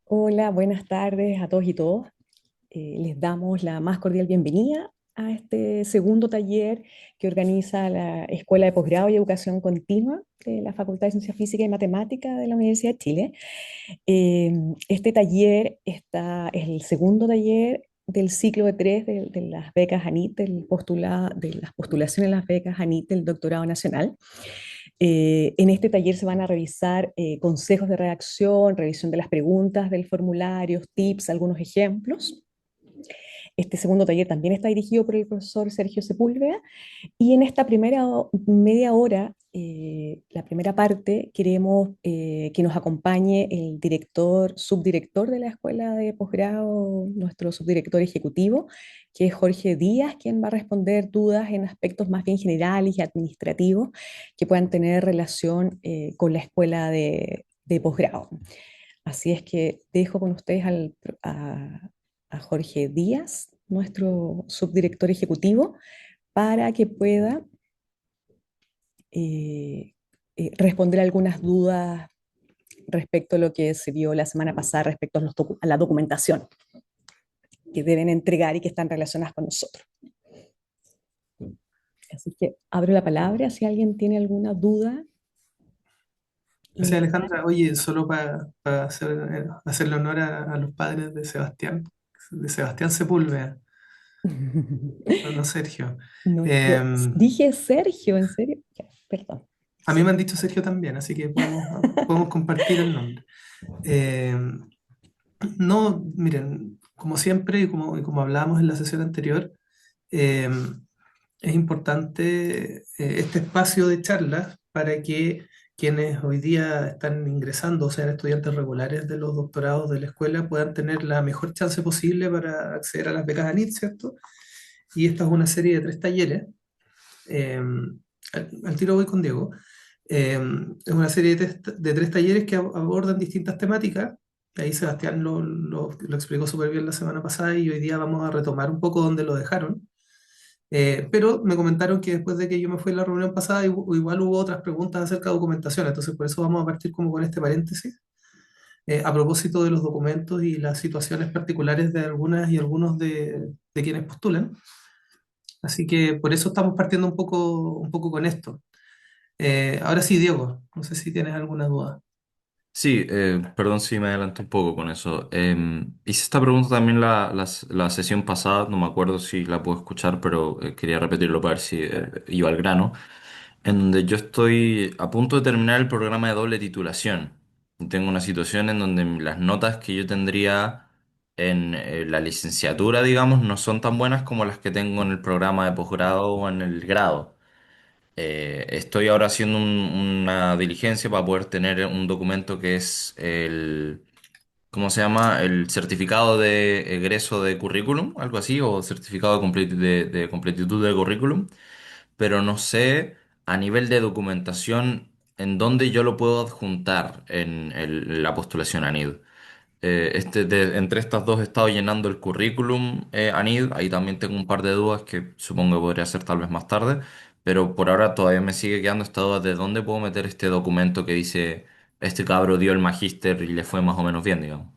Hola, buenas tardes a todos y todas. Les damos la más cordial bienvenida a este segundo taller que organiza la Escuela de Posgrado y Educación Continua de la Facultad de Ciencias Físicas y Matemáticas de la Universidad de Chile. Eh, este taller es el segundo taller del ciclo de tres de las becas ANIT, de las postulaciones a las becas ANIT del Doctorado Nacional. En este taller se van a revisar consejos de redacción, revisión de las preguntas del formulario, tips, algunos ejemplos. Este segundo taller también está dirigido por el profesor Sergio Sepúlveda y en esta media hora, la primera parte, queremos que nos acompañe el subdirector de la Escuela de Posgrado, nuestro subdirector ejecutivo, que es Jorge Díaz, quien va a responder dudas en aspectos más bien generales y administrativos que puedan tener relación con la Escuela de Posgrado. Así es que dejo con ustedes a Jorge Díaz, nuestro subdirector ejecutivo, para que pueda eh, responder algunas dudas respecto a lo que se vio la semana pasada respecto a, a la documentación que deben entregar y que están relacionadas con nosotros. Así que abro la palabra si alguien tiene alguna duda Gracias, inicial. Alejandra. Oye, solo para hacerle honor a los padres de Sebastián Sepúlveda, no Sergio. No, Eh, dije Sergio, ¿en serio? Ya, perdón. a mí Sí. me han dicho Sergio también, así que podemos compartir el nombre. Eh, no, miren, como siempre y como hablábamos en la sesión anterior, eh, es importante este espacio de charlas para que quienes hoy día están ingresando, o sean estudiantes regulares de los doctorados de la escuela, puedan tener la mejor chance posible para acceder a las becas ANIT, ¿cierto? Y esta es una serie de tres talleres. Al tiro voy con Diego. Eh, es una serie de tres talleres que abordan distintas temáticas. Ahí Sebastián lo explicó súper bien la semana pasada y hoy día vamos a retomar un poco donde lo dejaron. Pero me comentaron que después de que yo me fui a la reunión pasada, igual hubo otras preguntas acerca de documentación, entonces por eso vamos a partir como con este paréntesis, a propósito de los documentos y las situaciones particulares de algunas y algunos de quienes postulan. Así que por eso estamos partiendo un poco con esto. Ahora sí, Diego, no sé si tienes alguna duda. Sí, perdón si me adelanto un poco con eso. Hice esta pregunta también la sesión pasada, no me acuerdo si la puedo escuchar, pero quería repetirlo para ver si iba al grano, en donde yo estoy a punto de terminar el programa de doble titulación. Y tengo una situación en donde las notas que yo tendría en la licenciatura, digamos, no son tan buenas como las que tengo en el programa de posgrado o en el grado. Estoy ahora haciendo una diligencia para poder tener un documento que es ¿cómo se llama? El certificado de egreso de currículum, algo así, o certificado de completitud de currículum, pero no sé a nivel de documentación en dónde yo lo puedo adjuntar en la postulación ANID. Entre estas dos he estado llenando el currículum ANID, ahí también tengo un par de dudas que supongo que podría hacer tal vez más tarde, pero por ahora todavía me sigue quedando esta duda de dónde puedo meter este documento que dice este cabro dio el magíster y le fue más o menos bien, digamos.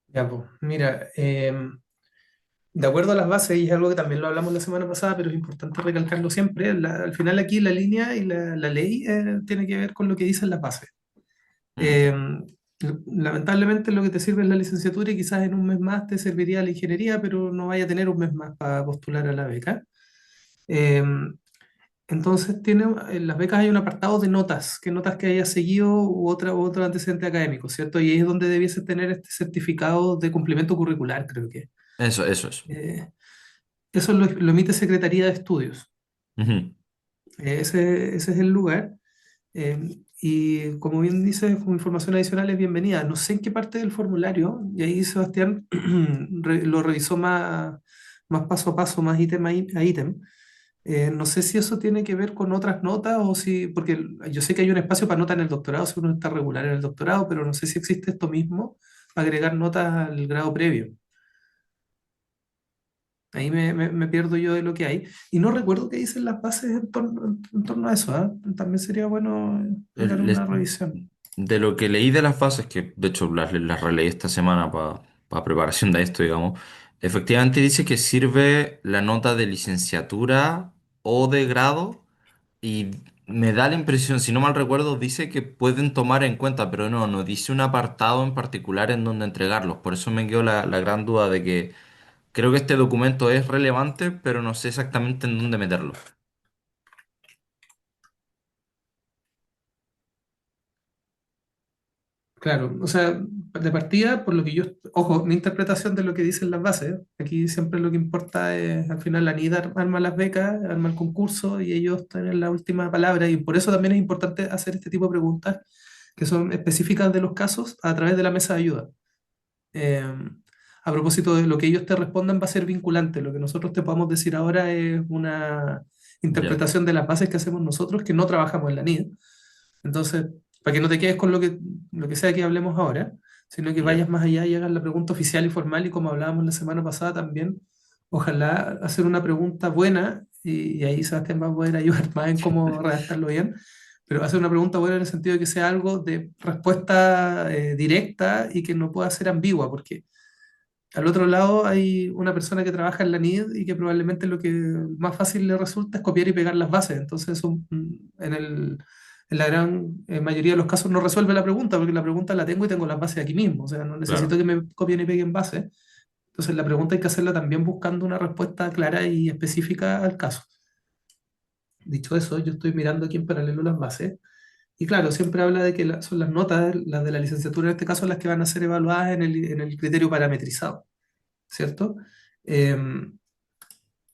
Ya, pues, mira, de acuerdo a las bases, y es algo que también lo hablamos la semana pasada, pero es importante recalcarlo siempre, al final aquí la línea y la ley tiene que ver con lo que dicen las bases. Mm. Eh, Lamentablemente lo que te sirve es la licenciatura y quizás en un mes más te serviría la ingeniería, pero no vaya a tener un mes más para postular a la beca. Eh, entonces, en las becas hay un apartado de notas, qué notas que hayas seguido u otro antecedente académico, ¿cierto? Y ahí es donde debiese tener este certificado de cumplimiento curricular, creo que. Eso. Eh, Eso lo emite Secretaría de Estudios. Ujú. Ese es el lugar. Y como bien dice, como información adicional es bienvenida. No sé en qué parte del formulario, y ahí Sebastián lo revisó más paso a paso, más ítem a ítem. No sé si eso tiene que ver con otras notas o si, porque yo sé que hay un espacio para nota en el doctorado, si uno está regular en el doctorado, pero no sé si existe esto mismo para agregar notas al grado previo. Ahí me pierdo yo de lo que hay. Y no recuerdo qué dicen las bases en torno a eso, ¿ah? También sería bueno dar Les, una revisión. de lo que leí de las bases, que de hecho las releí esta semana para preparación de esto, digamos, efectivamente dice que sirve la nota de licenciatura o de grado y me da la impresión, si no mal recuerdo, dice que pueden tomar en cuenta, pero no dice un apartado en particular en donde entregarlos. Por eso me quedó la gran duda de que creo que este documento es relevante, pero no sé exactamente en dónde meterlo. Claro, o sea, de partida, por lo que yo, ojo, mi interpretación de lo que dicen las bases, aquí siempre lo que importa es, al final la NIDA arma las becas, arma el concurso y ellos tienen la última palabra y por eso también es importante hacer este tipo de preguntas que son específicas de los casos a través de la mesa de ayuda. Eh, a propósito de lo que ellos te respondan va a ser vinculante, lo que nosotros te podamos decir ahora es una Ya, interpretación de las bases que hacemos nosotros que no trabajamos en la NIDA. Entonces, para que no te quedes con lo que sea que hablemos ahora, sino que ya. vayas más allá y hagas la pregunta oficial y formal, y como hablábamos la semana pasada también, ojalá hacer una pregunta buena, y ahí Sebastián va a poder ayudar más en cómo redactarlo bien, pero hacer una pregunta buena en el sentido de que sea algo de respuesta directa y que no pueda ser ambigua, porque al otro lado hay una persona que trabaja en la NID y que probablemente lo que más fácil le resulta es copiar y pegar las bases. Entonces, eso, en la gran mayoría de los casos no resuelve la pregunta, porque la pregunta la tengo y tengo las bases aquí mismo. O sea, no necesito Claro. que me copien y peguen bases. Entonces, la pregunta hay que hacerla también buscando una respuesta clara y específica al caso. Dicho eso, yo estoy mirando aquí en paralelo las bases. Y claro, siempre habla de que son las notas, las de la licenciatura en este caso, las que van a ser evaluadas en el criterio parametrizado, ¿cierto? Em,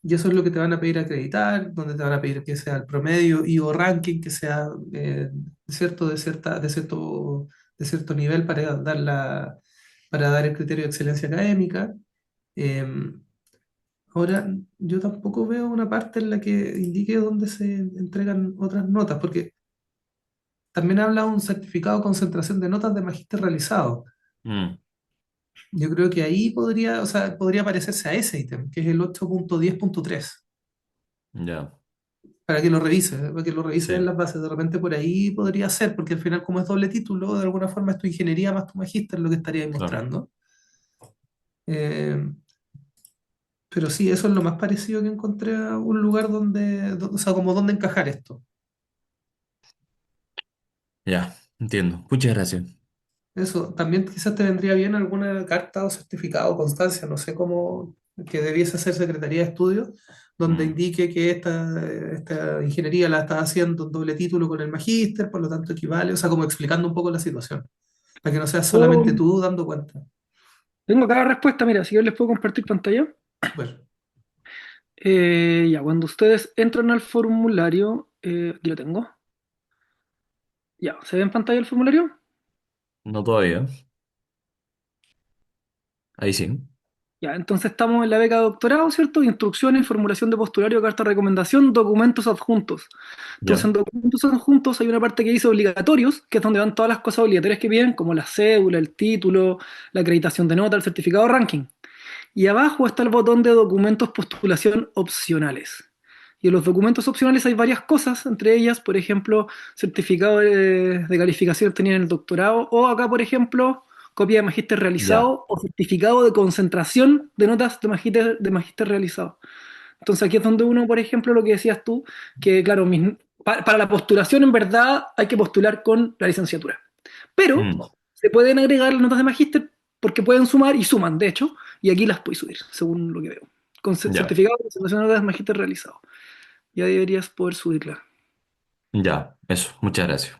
y eso es lo que te van a pedir acreditar, donde te van a pedir que sea el promedio y o ranking, que sea cierto, de cierto nivel para dar para dar el criterio de excelencia académica. Eh, ahora, yo tampoco veo una parte en la que indique dónde se entregan otras notas, porque también habla de un certificado de concentración de notas de magíster realizado. Mm, Yo creo que ahí podría, o sea, podría parecerse a ese ítem, que es el 8.10.3. ya, Para que lo revises, para que lo revises en sí, las bases. De repente por ahí podría ser, porque al final como es doble título, de alguna forma es tu ingeniería más tu magíster lo que estaría claro. mostrando. Eh, pero sí, eso es lo más parecido que encontré a un lugar o sea, como donde encajar esto. Ya, entiendo. Muchas gracias. Eso, también quizás te vendría bien alguna carta o certificado o constancia, no sé cómo, que debiese hacer Secretaría de Estudios, donde Mm. indique que esta ingeniería la estás haciendo en doble título con el magíster, por lo tanto equivale, o sea, como explicando un poco la situación, para que no seas Oh, solamente tú dando cuenta. tengo acá la respuesta, mira, si yo les puedo compartir pantalla. Súper. Ya, cuando ustedes entran al formulario, aquí lo tengo. Ya, ¿se ve en pantalla el formulario? No todavía. Ahí sí. Ya, entonces estamos en la beca de doctorado, ¿cierto? Instrucciones, formulación de postulario, carta de recomendación, documentos adjuntos. Entonces, en Ya, documentos adjuntos hay una parte que dice obligatorios, que es donde van todas las cosas obligatorias que piden, como la cédula, el título, la acreditación de nota, el certificado de ranking. Y abajo está el botón de documentos postulación opcionales. Y en los documentos opcionales hay varias cosas, entre ellas, por ejemplo, certificado de calificación obtenida en el doctorado, o acá, por ejemplo, copia de magíster ya, realizado o certificado de concentración de notas de magíster realizado. Entonces aquí es donde uno, por ejemplo, lo que decías tú, que claro, para la postulación en verdad hay que postular con la licenciatura. Pero mm, se pueden agregar las notas de magíster porque pueden sumar y suman, de hecho, y aquí las puedes subir, según lo que veo. Con ya, certificado de presentación de notas de magíster realizado. Ya deberías poder subirla. ya. Eso, muchas gracias.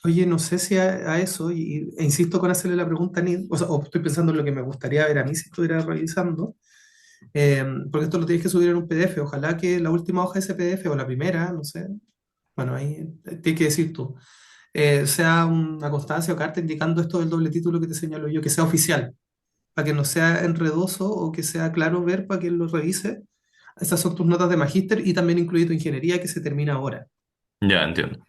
Oye, no sé si a eso, e insisto con hacerle la pregunta a Nid, o sea, o estoy pensando en lo que me gustaría ver a mí si estuviera realizando, porque esto lo tienes que subir en un PDF, ojalá que la última hoja de ese PDF o la primera, no sé, bueno, ahí tienes que decir tú, sea una constancia o carta indicando esto del doble título que te señalo yo, que sea oficial, para que no sea enredoso o que sea claro ver para que lo revise. Esas son tus notas de magíster y también incluye tu ingeniería que se termina ahora. Ya, entiendo.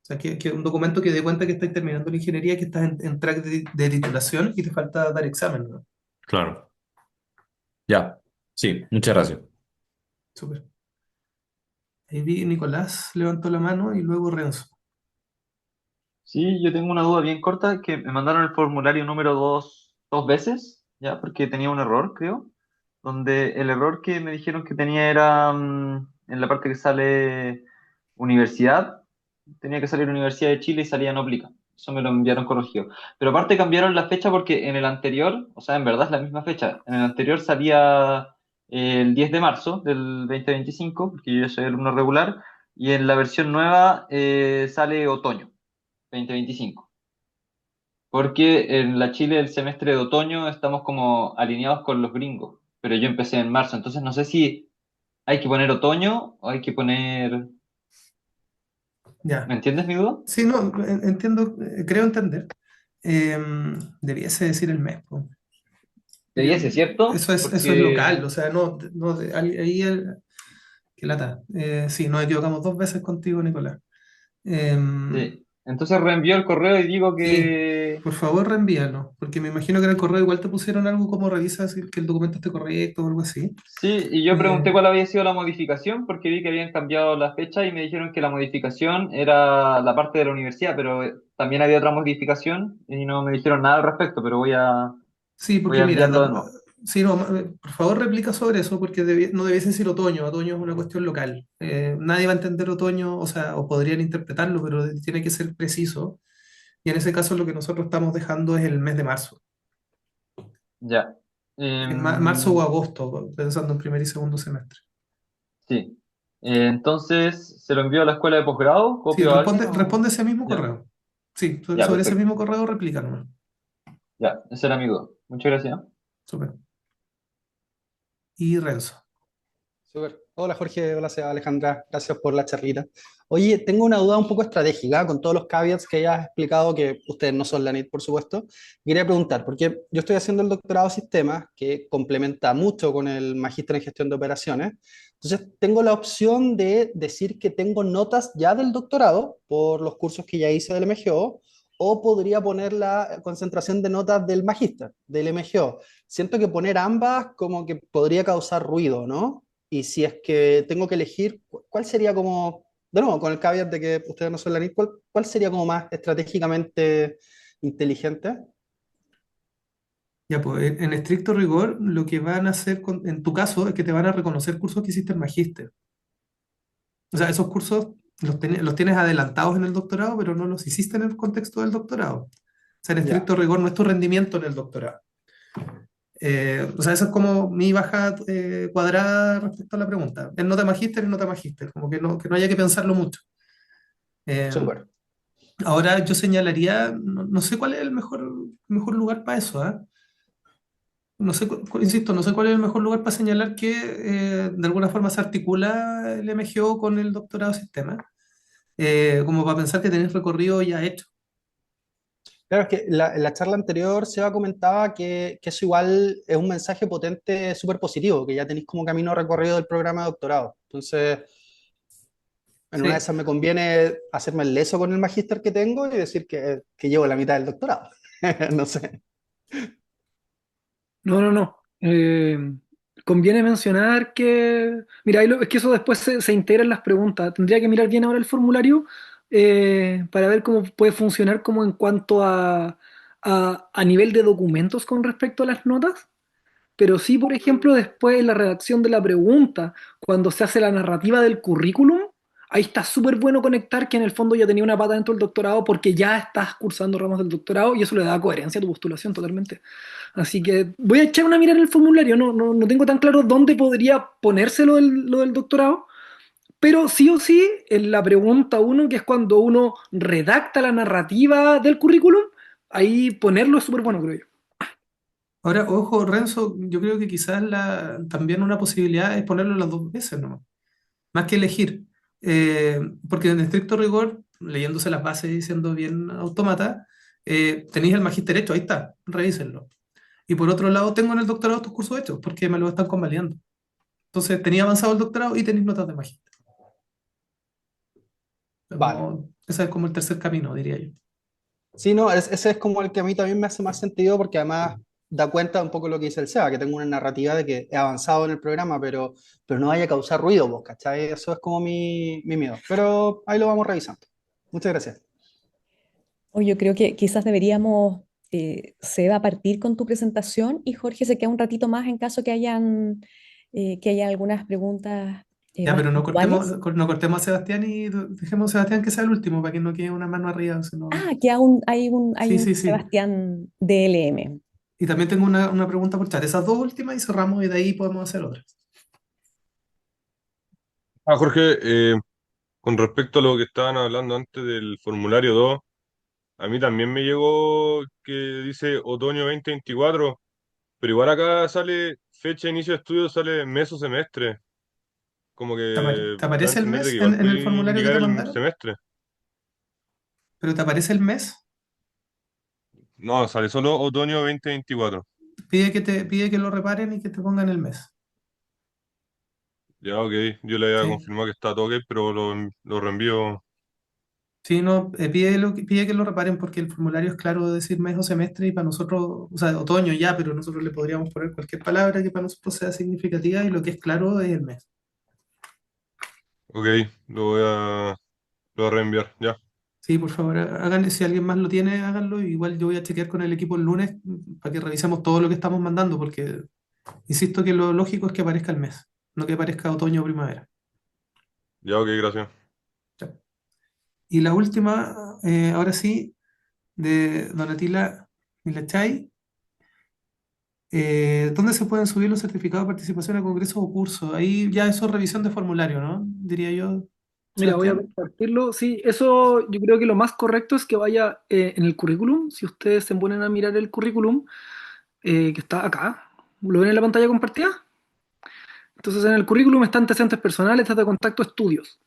O sea, que un documento que dé cuenta que estás terminando la ingeniería, que estás en track de titulación y te falta dar examen, ¿no? Claro. Ya. Sí, muchas gracias. Súper. Ahí vi Nicolás levantó la mano y luego Renzo. Sí, yo tengo una duda bien corta, que me mandaron el formulario número 2 veces, ya, porque tenía un error, creo, donde el error que me dijeron que tenía era en la parte que sale universidad, tenía que salir Universidad de Chile y salía no aplica. Eso me lo enviaron corregido. Pero aparte cambiaron la fecha porque en el anterior, o sea, en verdad es la misma fecha, en el anterior salía el 10 de marzo del 2025, porque yo ya soy alumno regular, y en la versión nueva sale otoño 2025. Porque en la Chile el semestre de otoño estamos como alineados con los gringos, pero yo empecé en marzo, entonces no sé si hay que poner otoño o hay que poner... ¿Me Ya. entiendes mi duda? Sí, no, entiendo, creo entender. Eh, Debiese decir el mes, po. Debiese, ¿cierto? Eso es local, Porque... o sea, ahí qué lata. Sí, nos equivocamos 2 veces contigo, Nicolás. Eh, Sí. Entonces reenvío el correo y digo sí, que... por favor reenvíalo, porque me imagino que en el correo igual te pusieron algo como revisa si que el documento esté correcto o algo así. Sí, y yo Eh, pregunté cuál había sido la modificación porque vi que habían cambiado la fecha y me dijeron que la modificación era la parte de la universidad, pero también había otra modificación y no me dijeron nada al respecto, pero sí, voy porque a mira, enviarlo de nuevo. sí, no, por favor replica sobre eso, porque no debiese decir otoño, otoño es una cuestión local. Nadie va a entender otoño, o sea, o podrían interpretarlo, pero tiene que ser preciso. Y en ese caso lo que nosotros estamos dejando es el mes de marzo. Ya. Marzo o Em, agosto, pensando en primer y segundo semestre. sí. Entonces, ¿se lo envío a la escuela de posgrado? Sí, ¿Copio a alguien o...? responde ese mismo Ya, correo. Sí, ya, sobre ese perfecto. mismo correo replica nomás. Ya, ese era mi duda. Muchas gracias. Súper. Y Renzo. Súper. Hola Jorge, hola Alejandra, gracias por la charlita. Oye, tengo una duda un poco estratégica con todos los caveats que ya has explicado, que ustedes no son la NIT, por supuesto. Quería preguntar, porque yo estoy haciendo el doctorado de sistemas, que complementa mucho con el magíster en gestión de operaciones. Entonces, tengo la opción de decir que tengo notas ya del doctorado por los cursos que ya hice del MGO, o podría poner la concentración de notas del magíster, del MGO. Siento que poner ambas como que podría causar ruido, ¿no? Y si es que tengo que elegir, ¿cuál sería como, de nuevo, con el caveat de que ustedes no son la NIT, cuál sería como más estratégicamente inteligente? Ya, pues, en estricto rigor, lo que van a hacer en tu caso es que te van a reconocer cursos que hiciste en magíster. O sea, esos cursos los tienes adelantados en el doctorado, pero no los hiciste en el contexto del doctorado. O sea, en Ya, estricto rigor no es tu rendimiento en el doctorado. O sea, esa es como mi baja cuadrada respecto a la pregunta. Es nota magíster y nota magíster, como que no haya que pensarlo mucho. Eh, súper. Ahora yo señalaría, no sé cuál es el mejor lugar para eso, ¿ah? No sé, insisto, no sé cuál es el mejor lugar para señalar que de alguna forma se articula el MGO con el doctorado de sistema, como para pensar que tenés recorrido ya hecho. Claro, es que en la charla anterior Seba comentaba que eso igual es un mensaje potente, súper positivo, que ya tenéis como camino recorrido del programa de doctorado. Entonces, en una de Sí, esas me conviene hacerme el leso con el magíster que tengo y decir que llevo la mitad del doctorado. No sé. No, no, no. Conviene mencionar que, mira, es que eso después se integra en las preguntas. Tendría que mirar bien ahora el formulario para ver cómo puede funcionar como en cuanto a nivel de documentos con respecto a las notas. Pero sí, por ejemplo, después en la redacción de la pregunta, cuando se hace la narrativa del currículum, ahí está súper bueno conectar que en el fondo ya tenía una pata dentro del doctorado porque ya estás cursando ramos del doctorado y eso le da coherencia a tu postulación totalmente. Así que voy a echar una mirada en el formulario, no tengo tan claro dónde podría ponerse lo del doctorado, pero sí o sí, en la pregunta uno, que es cuando uno redacta la narrativa del currículum, ahí ponerlo es súper bueno, creo yo. ahora, ojo, Renzo, yo creo que quizás también una posibilidad es ponerlo las 2 veces, ¿no? Más que elegir. Porque en estricto rigor, leyéndose las bases y siendo bien autómata, tenéis el magíster hecho, ahí está, revísenlo. Y por otro lado, tengo en el doctorado estos cursos hechos, porque me lo están convalidando. Entonces, tenía avanzado el doctorado y tenéis notas de magíster. Vale. Ese es como el tercer camino, diría yo. Sí, no, ese es como el que a mí también me hace más sentido porque además da cuenta un poco lo que dice el SEBA, que tengo una narrativa de que he avanzado en el programa, pero no vaya a causar ruido, vos, ¿cachai? Eso es como mi miedo. Pero ahí lo vamos revisando. Muchas gracias. O yo creo que quizás deberíamos, Seba, partir con tu presentación y Jorge se queda un ratito más en caso que haya algunas preguntas Ya, más pero puntuales. no cortemos a Sebastián y dejemos a Sebastián que sea el último para que no quede una mano arriba. Ah, que aún hay Sí, un sí, sí. Sebastián DLM. Y también tengo una pregunta por chat. Esas dos últimas y cerramos y de ahí podemos hacer otras. Jorge, con respecto a lo que estaban hablando antes del formulario 2, a mí también me llegó que dice otoño 2024, pero igual acá sale fecha de inicio de estudio, sale mes o semestre, como que ¿Te da a aparece el entender de que mes igual en el puede formulario que indicar te el mandaron? semestre. ¿Pero te aparece el mes? No, sale solo otoño 2024. Pide que lo reparen y que te pongan el mes. Ya, ok, yo le había Sí. confirmado que está todo ok, pero lo reenvío. Sí, no, pide que lo reparen porque el formulario es claro de decir mes o semestre y para nosotros, o sea, otoño ya, pero nosotros le podríamos poner cualquier palabra que para nosotros sea significativa y lo que es claro es el mes. Ok, lo voy a reenviar, ya. Sí, por favor, háganle, si alguien más lo tiene, háganlo. Igual yo voy a chequear con el equipo el lunes para que revisemos todo lo que estamos mandando, porque insisto que lo lógico es que aparezca el mes, no que aparezca otoño o primavera. Ya, ok, gracias. Ya. Y la última, ahora sí, de Donatila Milachay. ¿Dónde se pueden subir los certificados de participación a congresos o cursos? Ahí ya eso es revisión de formulario, ¿no? Diría yo, Mira, voy a Sebastián. compartirlo. Sí, eso yo creo que lo más correcto es que vaya en el currículum. Si ustedes se ponen a mirar el currículum, que está acá, ¿lo ven en la pantalla compartida? Entonces en el currículum están antecedentes personales, data de contacto, estudios.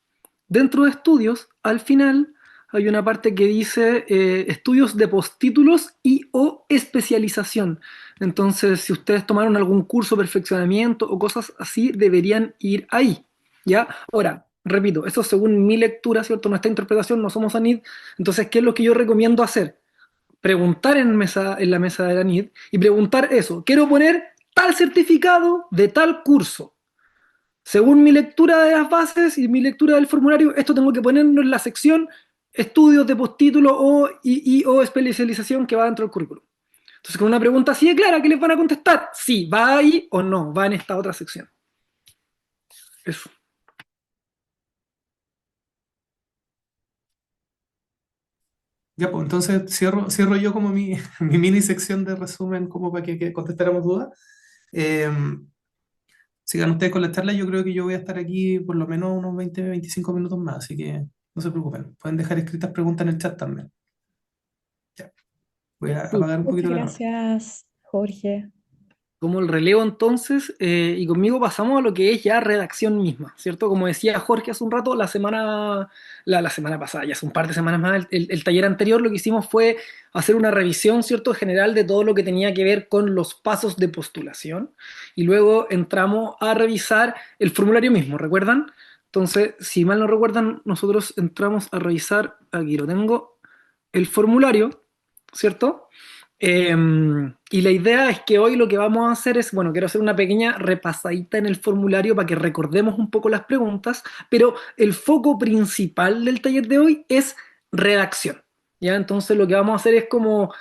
Dentro de estudios, al final hay una parte que dice estudios de postítulos y o especialización. Entonces, si ustedes tomaron algún curso de perfeccionamiento o cosas así, deberían ir ahí. ¿Ya? Ahora, repito, eso según mi lectura, ¿cierto? Nuestra interpretación, no somos ANID. Entonces, ¿qué es lo que yo recomiendo hacer? Preguntar en la mesa de la ANID y preguntar eso. Quiero poner tal certificado de tal curso. Según mi lectura de las bases y mi lectura del formulario, esto tengo que ponerlo en la sección estudios de postítulo o especialización que va dentro del currículum. Entonces, con una pregunta así de clara, ¿qué les van a contestar? Sí, va ahí o no, va en esta otra sección. Eso. Ya, pues entonces cierro yo como mi mini sección de resumen como para que contestáramos dudas. Eh, Sigan ustedes con la charla, yo creo que yo voy a estar aquí por lo menos unos 20, 25 minutos más, así que no se preocupen. Pueden dejar escritas preguntas en el chat también. Ya, voy a apagar un Muchas poquito la cámara. gracias, Jorge. Como el relevo entonces, y conmigo pasamos a lo que es ya redacción misma, ¿cierto? Como decía Jorge hace un rato, la semana pasada, ya hace un par de semanas más, el taller anterior lo que hicimos fue hacer una revisión, ¿cierto? General de todo lo que tenía que ver con los pasos de postulación y luego entramos a revisar el formulario mismo, ¿recuerdan? Entonces, si mal no recuerdan, nosotros entramos a revisar, aquí lo tengo, el formulario, ¿cierto? Y la idea es que hoy lo que vamos a hacer es, bueno, quiero hacer una pequeña repasadita en el formulario para que recordemos un poco las preguntas, pero el foco principal del taller de hoy es redacción. ¿Ya? Entonces lo que vamos a hacer es como,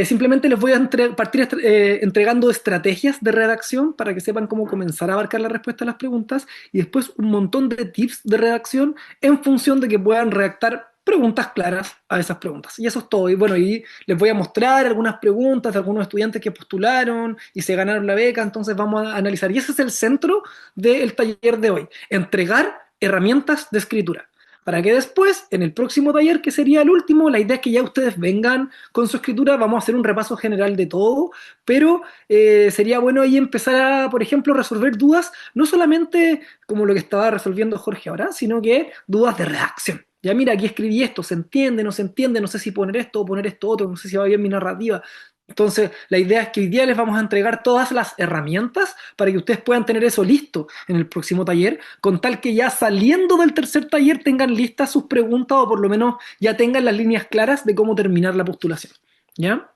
simplemente les voy a partir entregando estrategias de redacción para que sepan cómo comenzar a abarcar la respuesta a las preguntas y después un montón de tips de redacción en función de que puedan redactar preguntas claras a esas preguntas. Y eso es todo. Y bueno, y les voy a mostrar algunas preguntas de algunos estudiantes que postularon y se ganaron la beca, entonces vamos a analizar. Y ese es el centro del taller de hoy, entregar herramientas de escritura. Para que después, en el próximo taller, que sería el último, la idea es que ya ustedes vengan con su escritura, vamos a hacer un repaso general de todo, pero sería bueno ahí empezar a, por ejemplo, resolver dudas, no solamente como lo que estaba resolviendo Jorge ahora, sino que dudas de redacción. Ya mira, aquí escribí esto, se entiende, no se entiende, no sé si poner esto o poner esto otro, no sé si va bien mi narrativa. Entonces, la idea es que hoy día les vamos a entregar todas las herramientas para que ustedes puedan tener eso listo en el próximo taller, con tal que ya saliendo del tercer taller tengan listas sus preguntas o por lo menos ya tengan las líneas claras de cómo terminar la postulación. ¿Ya?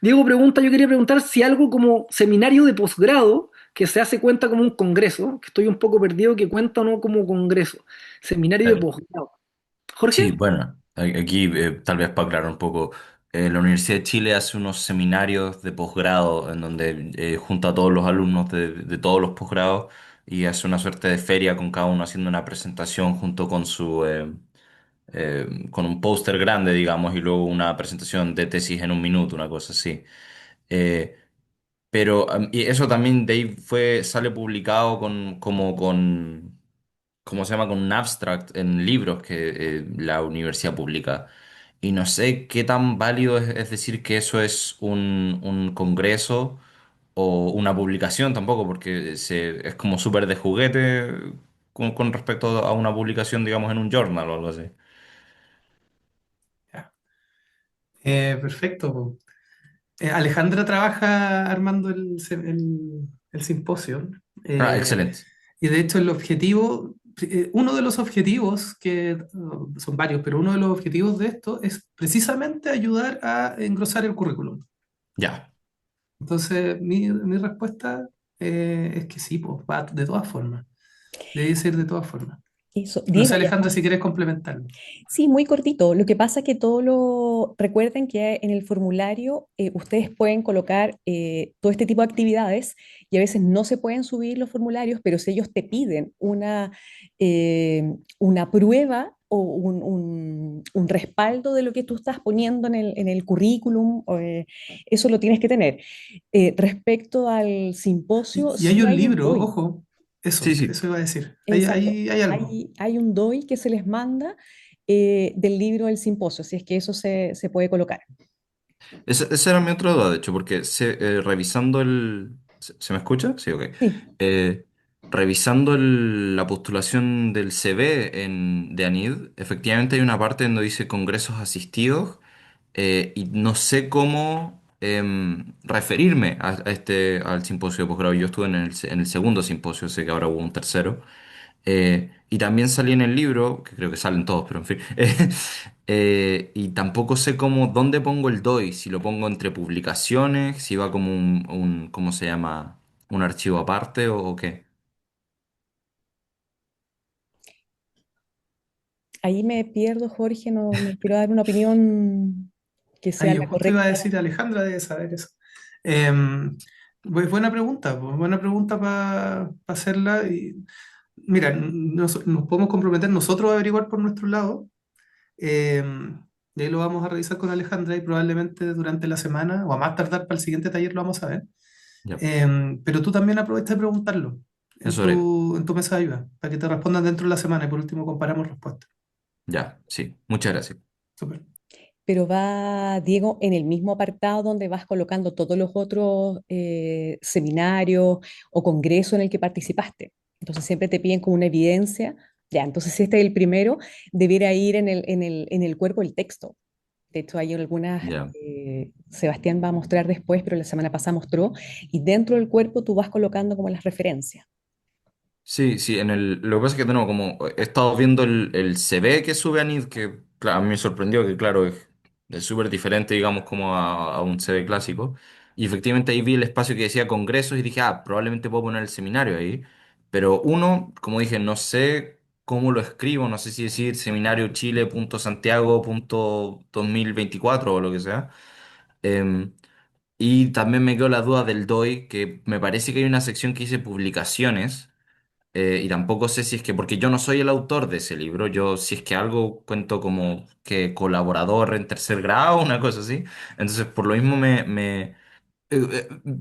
Diego pregunta, yo quería preguntar si algo como seminario de posgrado, que se hace cuenta como un congreso, que estoy un poco perdido, que cuenta o no como congreso. Seminario de Claro. posgrado. Sí, Jorge, bueno, aquí tal vez para aclarar un poco, la Universidad de Chile hace unos seminarios de posgrado en donde junta a todos los alumnos de todos los posgrados y hace una suerte de feria con cada uno haciendo una presentación junto con con un póster grande, digamos, y luego una presentación de tesis en un minuto, una cosa así. Eh, pero y eso también de ahí sale publicado ¿cómo se llama? Con un abstract en libros que la universidad publica. Y no sé qué tan válido es decir que eso es un congreso o una publicación tampoco, porque es como súper de juguete con respecto a una publicación, digamos, en un journal o algo así. Ya. Perfecto, po. Alejandra trabaja armando el simposio. Ah, eh, excelente. y de hecho el objetivo, uno de los objetivos, son varios, pero uno de los objetivos de esto es precisamente ayudar a engrosar el currículum. Ya. Entonces, mi respuesta es que sí, pues, va de todas formas. Debe ser de todas formas. Eso. No sé, Diego, ya. Alejandra, si quieres complementarlo. Sí, muy cortito. Lo que pasa es que recuerden que en el formulario ustedes pueden colocar todo este tipo de actividades y a veces no se pueden subir los formularios, pero si ellos te piden una prueba o un respaldo de lo que tú estás poniendo en el currículum, eso lo tienes que tener. Respecto al simposio, Y hay sí un hay un libro, DOI. ojo, Sí, eso, sí. eso iba a decir. Exacto. Hay algo. Hay un DOI que se les manda del libro del simposio, si es que eso se puede colocar. Esa era mi otra duda, de hecho, porque revisando ¿Se me escucha? Sí, ok. Sí, Eh, revisando la postulación del CV de ANID, efectivamente hay una parte donde dice congresos asistidos y no sé cómo referirme al simposio de posgrado. Yo estuve en el segundo simposio, sé que ahora hubo un tercero. Y también salí en el libro, que creo que salen todos, pero en fin. Y tampoco sé dónde pongo el DOI, si lo pongo entre publicaciones, si va como ¿cómo se llama? ¿Un archivo aparte o qué? ahí me pierdo, Jorge, no quiero dar una opinión que sea Ahí yo la justo iba a correcta. decir, Alejandra debe saber eso. Em, buena pregunta, pues, buena pregunta para hacerla. Mira, nos podemos comprometer nosotros a averiguar por nuestro lado. Y ahí lo vamos a revisar con Alejandra y probablemente durante la semana o a más tardar para el siguiente taller lo vamos a ver. Ya, Pero tú también aprovecha de preguntarlo eso haré. en tu mesa de ayuda para que te respondan dentro de la semana y por último comparamos respuestas. Ya, sí. Muchas gracias. Súper. Pero va, Diego, en el mismo apartado donde vas colocando todos los otros seminarios o congresos en el que participaste. Entonces siempre te piden como una evidencia. Ya, entonces si este es el primero, debiera ir en el cuerpo del texto. De hecho, hay algunas, Ya. Sebastián va a mostrar después, pero la semana pasada mostró, y dentro del cuerpo tú vas colocando como las referencias. Sí, sí, lo que pasa es que tengo como he estado viendo el CV que sube Anid, que claro, a mí me sorprendió que claro, es súper diferente, digamos, como a un CV clásico. Y efectivamente ahí vi el espacio que decía congresos y dije, probablemente puedo poner el seminario ahí. Pero uno, como dije, no sé cómo lo escribo, no sé si decir seminario chile.santiago.2024 o lo que sea. Em, y también me quedó la duda del DOI, que me parece que hay una sección que dice publicaciones. Y tampoco sé si es que, porque yo no soy el autor de ese libro, yo si es que algo cuento como que colaborador en tercer grado, una cosa así. Entonces, por lo mismo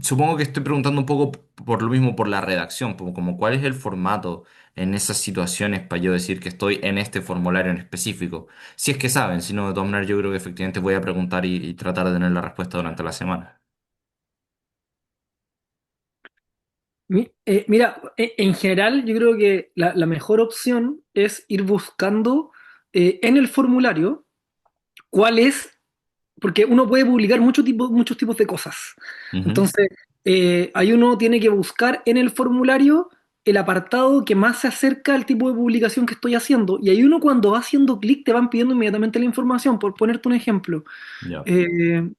supongo que estoy preguntando un poco por lo mismo, por la redacción, como cuál es el formato en esas situaciones para yo decir que estoy en este formulario en específico. Si es que saben, si no, de todas maneras yo creo que efectivamente voy a preguntar y tratar de tener la respuesta durante la semana. Mira, en general yo creo que la mejor opción es ir buscando en el formulario cuál es, porque uno puede publicar muchos tipos de cosas. Ujú. Entonces, ahí uno tiene que buscar en el formulario el apartado que más se acerca al tipo de publicación que estoy haciendo. Y ahí uno cuando va haciendo clic te van pidiendo inmediatamente la información. Por ponerte un ejemplo, Ya. eh,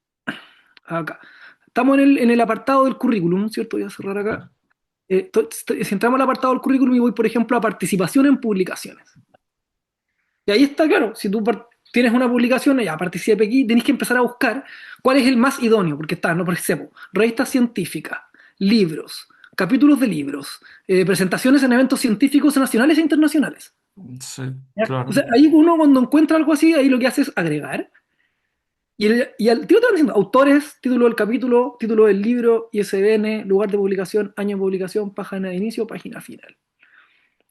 acá. Estamos en el apartado del currículum, ¿cierto? Voy a cerrar acá. Si entramos al apartado del currículum y voy, por ejemplo, a participación en publicaciones. Y ahí está claro, si tú tienes una publicación, ya participe aquí, tenés que empezar a buscar cuál es el más idóneo, porque está, no por ejemplo, revistas científicas, libros, capítulos de libros, presentaciones en eventos científicos nacionales e internacionales. Sí, ¿Ya? O claro. sea, ahí uno cuando encuentra algo así, ahí lo que hace es agregar. Y al tiro te van diciendo autores, título del capítulo, título del libro, ISBN, lugar de publicación, año de publicación, página de inicio, página final.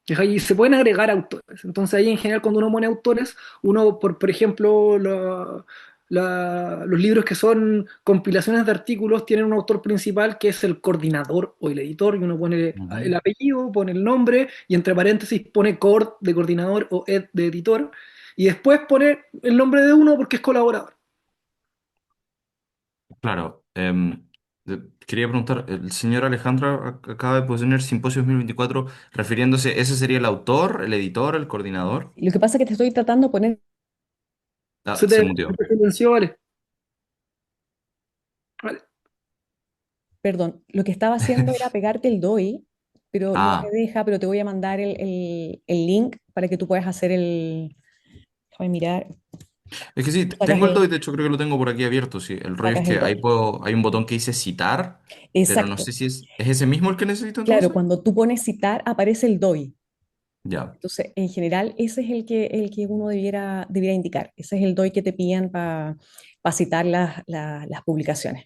Y se pueden agregar autores. Entonces ahí en general cuando uno pone autores, uno, por ejemplo, los libros que son compilaciones de artículos tienen un autor principal que es el coordinador o el editor, y uno pone Ujú. el apellido, pone el nombre, y entre paréntesis pone cord de coordinador o ed de editor, y después pone el nombre de uno porque es colaborador. Claro. Quería preguntar, el señor Alejandra acaba de poner Simposio 2024 refiriéndose, ¿ese sería el autor, el editor, el coordinador? Lo que pasa es que te estoy tratando de poner, Ah, Se se te mutió. silenció, vale. Vale. perdón, lo que estaba haciendo era pegarte el DOI, pero no Ah, me deja, pero te voy a mandar el link para que tú puedas hacer el, déjame mirar, es que sí, sacas tengo el DOI, de hecho creo que lo tengo por aquí abierto, sí. El rollo es sacas el que ahí DOI. puedo, hay un botón que dice citar, pero no Exacto. sé si es ese mismo el que necesito Claro, entonces. cuando tú pones citar, aparece el DOI. Ya, Entonces, en general, ese es el que uno debiera indicar. Ese es el DOI que te piden para citar las publicaciones.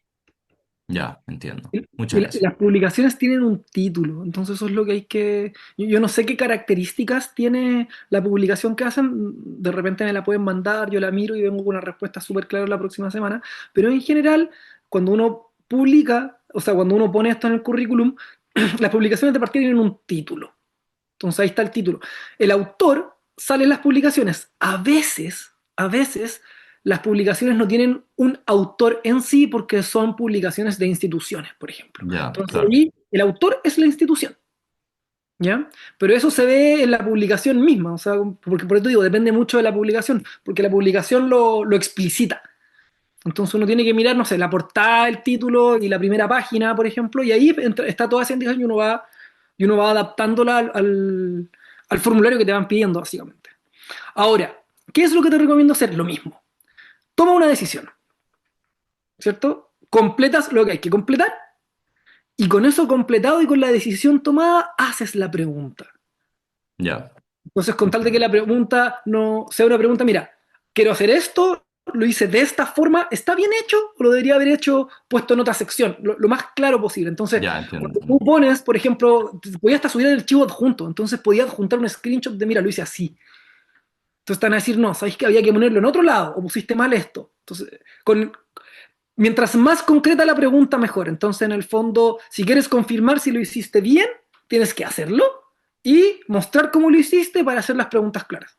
ya, entiendo. Y Muchas gracias. las publicaciones tienen un título, entonces eso es lo que hay que... Yo no sé qué características tiene la publicación que hacen, de repente me la pueden mandar, yo la miro y vengo con una respuesta súper clara la próxima semana, pero en general, cuando uno publica, o sea, cuando uno pone esto en el currículum, las publicaciones de partida tienen un título. Entonces ahí está el título. El autor sale en las publicaciones. A veces, las publicaciones no tienen un autor en sí porque son publicaciones de instituciones, por ejemplo. Ya, Entonces claro. ahí el autor es la institución, ¿ya? Pero eso se ve en la publicación misma, o sea, porque por eso digo, depende mucho de la publicación, porque la publicación lo explicita. Entonces uno tiene que mirar, no sé, la portada, el título y la primera página, por ejemplo, y ahí está toda esa indicación y uno va adaptándola al formulario que te van pidiendo, básicamente. Ahora, ¿qué es lo que te recomiendo hacer? Lo mismo. Toma una decisión, ¿cierto? Completas lo que hay que completar y con eso completado y con la decisión tomada, haces la pregunta. Ya, Entonces, con tal de que entiendo. la pregunta no sea una pregunta, mira, quiero hacer esto, lo hice de esta forma, ¿está bien hecho o lo debería haber hecho puesto en otra sección? Lo más claro posible. Entonces, Ya, entiendo, cuando tú entiendo. pones, por ejemplo, podías hasta subir el archivo adjunto, entonces podías adjuntar un screenshot de, mira, lo hice así. Entonces están a decir, no, sabéis que había que ponerlo en otro lado o pusiste mal esto. Entonces, mientras más concreta la pregunta, mejor. Entonces, en el fondo, si quieres confirmar si lo hiciste bien, tienes que hacerlo y mostrar cómo lo hiciste para hacer las preguntas claras.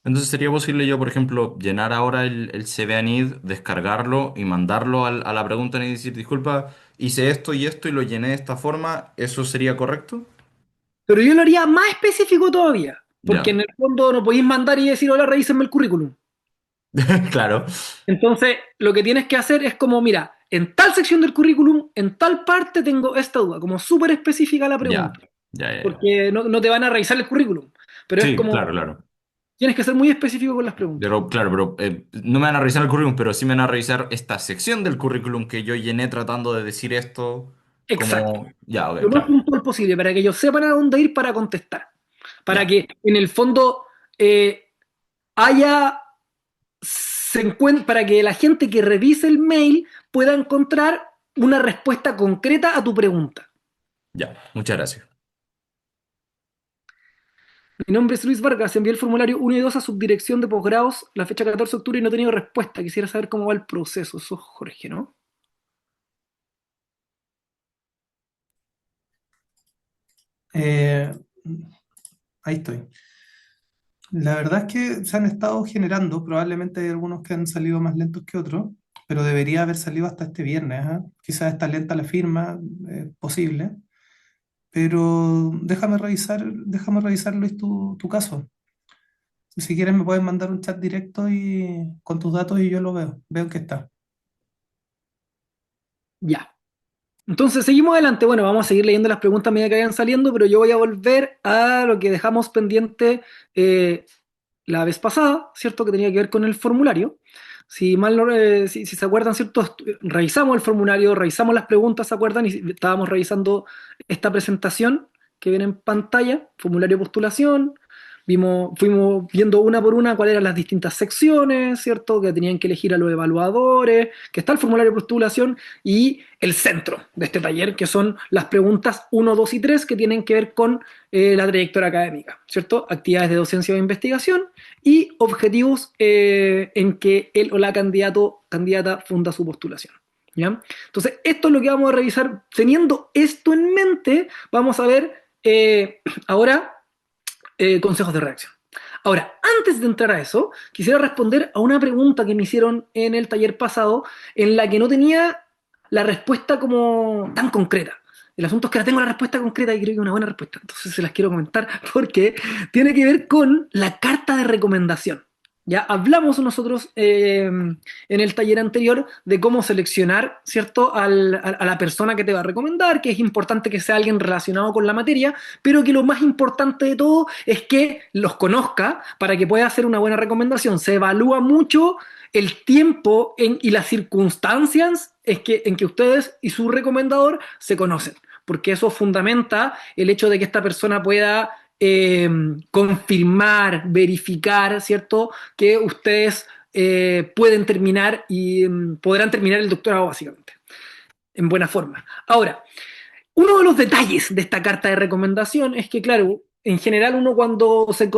Entonces, ¿sería posible yo, por ejemplo, llenar ahora el CV Anid, descargarlo y mandarlo a la pregunta y decir, disculpa, hice esto y lo llené de esta forma? ¿Eso sería correcto? Pero yo lo haría más específico todavía, porque en Ya, el fondo no podéis mandar y decir, hola, revísenme el currículum. claro. Entonces, lo que tienes que hacer es como, mira, en tal sección del currículum, en tal parte tengo esta duda, como súper específica la Ya, pregunta, ya, ya, ya. porque no te van a revisar el currículum, pero es Sí, como, claro, claro. tienes que ser muy específico con las preguntas. Pero, claro, pero no me van a revisar el currículum, pero sí me van a revisar esta sección del currículum que yo llené tratando de decir esto Exacto. como... Ya, ok, Lo más claro. puntual posible, para que ellos sepan a dónde ir para contestar, para Ya, que en el fondo haya para que la gente que revise el mail pueda encontrar una respuesta concreta a tu pregunta. ya. Muchas gracias. Mi nombre es Luis Vargas, envié el formulario 1 y 2 a subdirección de posgrados la fecha 14 de octubre y no he tenido respuesta. Quisiera saber cómo va el proceso. Eso, Jorge, ¿no? Eh, ahí estoy. La verdad es que se han estado generando, probablemente hay algunos que han salido más lentos que otros, pero debería haber salido hasta este viernes, ¿ah? Quizás está lenta la firma, posible, pero déjame revisar Luis tu caso. Si quieres me puedes mandar un chat directo y con tus datos y yo lo veo que está. Ya. Entonces, seguimos adelante. Bueno, vamos a seguir leyendo las preguntas a medida que vayan saliendo, pero yo voy a volver a lo que dejamos pendiente la vez pasada, ¿cierto? Que tenía que ver con el formulario. Si mal si se acuerdan, ¿cierto? Revisamos el formulario, revisamos las preguntas, ¿se acuerdan? Y estábamos revisando esta presentación que viene en pantalla, formulario de postulación. Fuimos viendo una por una cuáles eran las distintas secciones, ¿cierto? Que tenían que elegir a los evaluadores, que está el formulario de postulación y el centro de este taller, que son las preguntas 1, 2 y 3 que tienen que ver con la trayectoria académica, ¿cierto? Actividades de docencia o investigación y objetivos en que él o la candidata funda su postulación. ¿Ya? Entonces, esto es lo que vamos a revisar. Teniendo esto en mente, vamos a ver ahora consejos de redacción. Ahora, antes de entrar a eso, quisiera responder a una pregunta que me hicieron en el taller pasado, en la que no tenía la respuesta como tan concreta. El asunto es que la tengo la respuesta concreta y creo que es una buena respuesta, entonces se las quiero comentar porque tiene que ver con la carta de recomendación. Ya hablamos nosotros en el taller anterior de cómo seleccionar, ¿cierto?, a la persona que te va a recomendar, que es importante que sea alguien relacionado con la materia, pero que lo más importante de todo es que los conozca para que pueda hacer una buena recomendación. Se evalúa mucho el tiempo y las circunstancias en que ustedes y su recomendador se conocen, porque eso fundamenta el hecho de que esta persona pueda confirmar, verificar, ¿cierto?, que ustedes pueden terminar y podrán terminar el doctorado básicamente, en buena forma. Ahora, uno de los detalles de esta carta de recomendación es que, claro, en general uno cuando se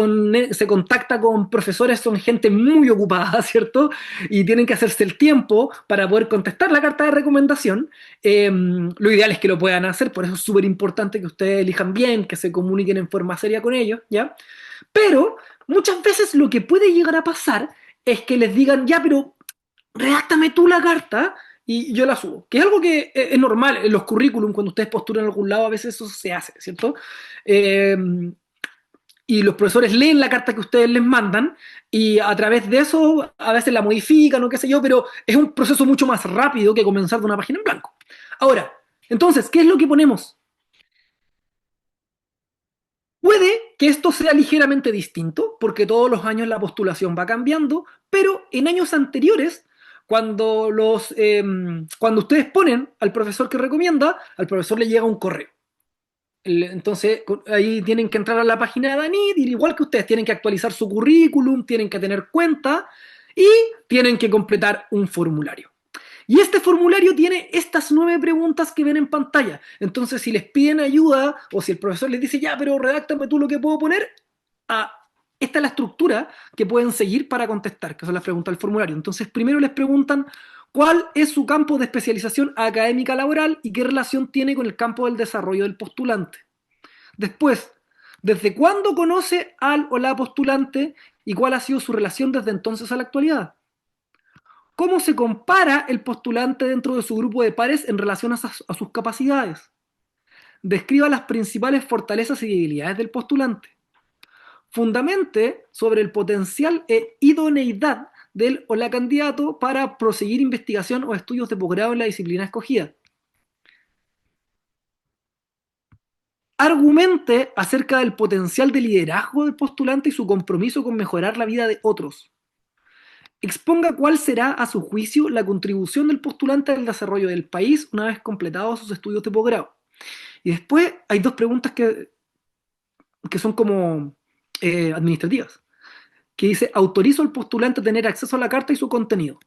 contacta con profesores son gente muy ocupada, ¿cierto? Y tienen que hacerse el tiempo para poder contestar la carta de recomendación. Lo ideal es que lo puedan hacer, por eso es súper importante que ustedes elijan bien, que se comuniquen en forma seria con ellos, ¿ya? Pero muchas veces lo que puede llegar a pasar es que les digan, ya, pero redáctame tú la carta y yo la subo. Que es algo que es normal en los currículum, cuando ustedes postulan a algún lado, a veces eso se hace, ¿cierto? Eh, y los profesores leen la carta que ustedes les mandan y a través de eso a veces la modifican o qué sé yo, pero es un proceso mucho más rápido que comenzar de una página en blanco. Ahora, entonces, ¿qué es lo que ponemos? Puede que esto sea ligeramente distinto, porque todos los años la postulación va cambiando, pero en años anteriores, cuando ustedes ponen al profesor que recomienda, al profesor le llega un correo. Entonces, ahí tienen que entrar a la página de ANIT, y igual que ustedes, tienen que actualizar su currículum, tienen que tener cuenta y tienen que completar un formulario. Y este formulario tiene estas 9 preguntas que ven en pantalla. Entonces, si les piden ayuda o si el profesor les dice, ya, pero redáctame tú lo que puedo poner, ah, esta es la estructura que pueden seguir para contestar, que son las preguntas del formulario. Entonces, primero les preguntan cuál es su campo de especialización académica laboral y qué relación tiene con el campo del desarrollo del postulante. Después, ¿desde cuándo conoce al o la postulante y cuál ha sido su relación desde entonces a la actualidad? ¿Cómo se compara el postulante dentro de su grupo de pares en relación a sus capacidades? Describa las principales fortalezas y debilidades del postulante. Fundamente sobre el potencial e idoneidad del o la candidato para proseguir investigación o estudios de posgrado en la disciplina escogida. Argumente acerca del potencial de liderazgo del postulante y su compromiso con mejorar la vida de otros. Exponga cuál será, a su juicio, la contribución del postulante al desarrollo del país una vez completados sus estudios de posgrado. Y después hay 2 preguntas que son como administrativas, que dice, autorizo al postulante a tener acceso a la carta y su contenido.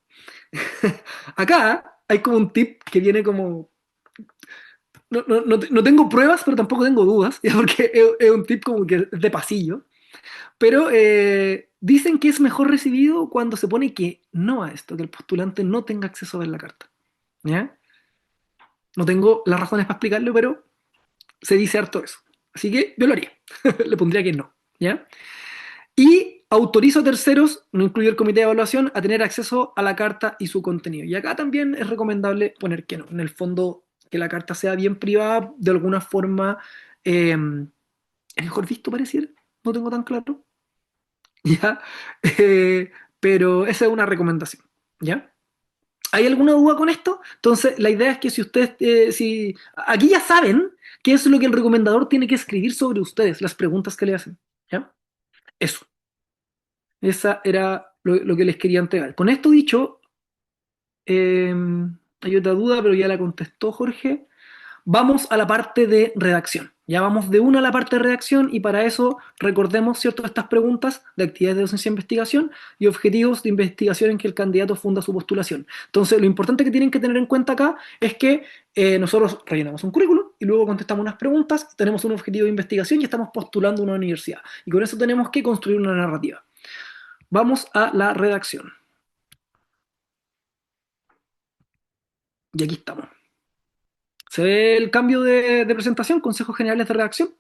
Acá hay como un tip que viene como... No tengo pruebas, pero tampoco tengo dudas, porque es un tip como que es de pasillo. Pero dicen que es mejor recibido cuando se pone que no a esto, que el postulante no tenga acceso a ver la carta. ¿Ya? No tengo las razones para explicarlo, pero se dice harto eso. Así que yo lo haría. Le pondría que no. ¿Ya? Y autorizo a terceros, no incluye el comité de evaluación, a tener acceso a la carta y su contenido. Y acá también es recomendable poner que no. En el fondo, que la carta sea bien privada, de alguna forma, es mejor visto, pareciera. No tengo tan claro. ¿Ya? Pero esa es una recomendación, ¿ya? ¿Hay alguna duda con esto? Entonces, la idea es que si ustedes, aquí ya saben qué es lo que el recomendador tiene que escribir sobre ustedes, las preguntas que le hacen. ¿Ya? Eso. Esa era lo que les quería entregar. Con esto dicho, hay otra duda, pero ya la contestó Jorge. Vamos a la parte de redacción. Ya vamos de una a la parte de redacción y para eso recordemos, ¿cierto?, estas preguntas de actividades de docencia e investigación y objetivos de investigación en que el candidato funda su postulación. Entonces, lo importante que tienen que tener en cuenta acá es que nosotros rellenamos un currículum y luego contestamos unas preguntas, tenemos un objetivo de investigación y estamos postulando a una universidad. Y con eso tenemos que construir una narrativa. Vamos a la redacción. Y aquí estamos. ¿Se ve el cambio de presentación? Consejos generales de redacción.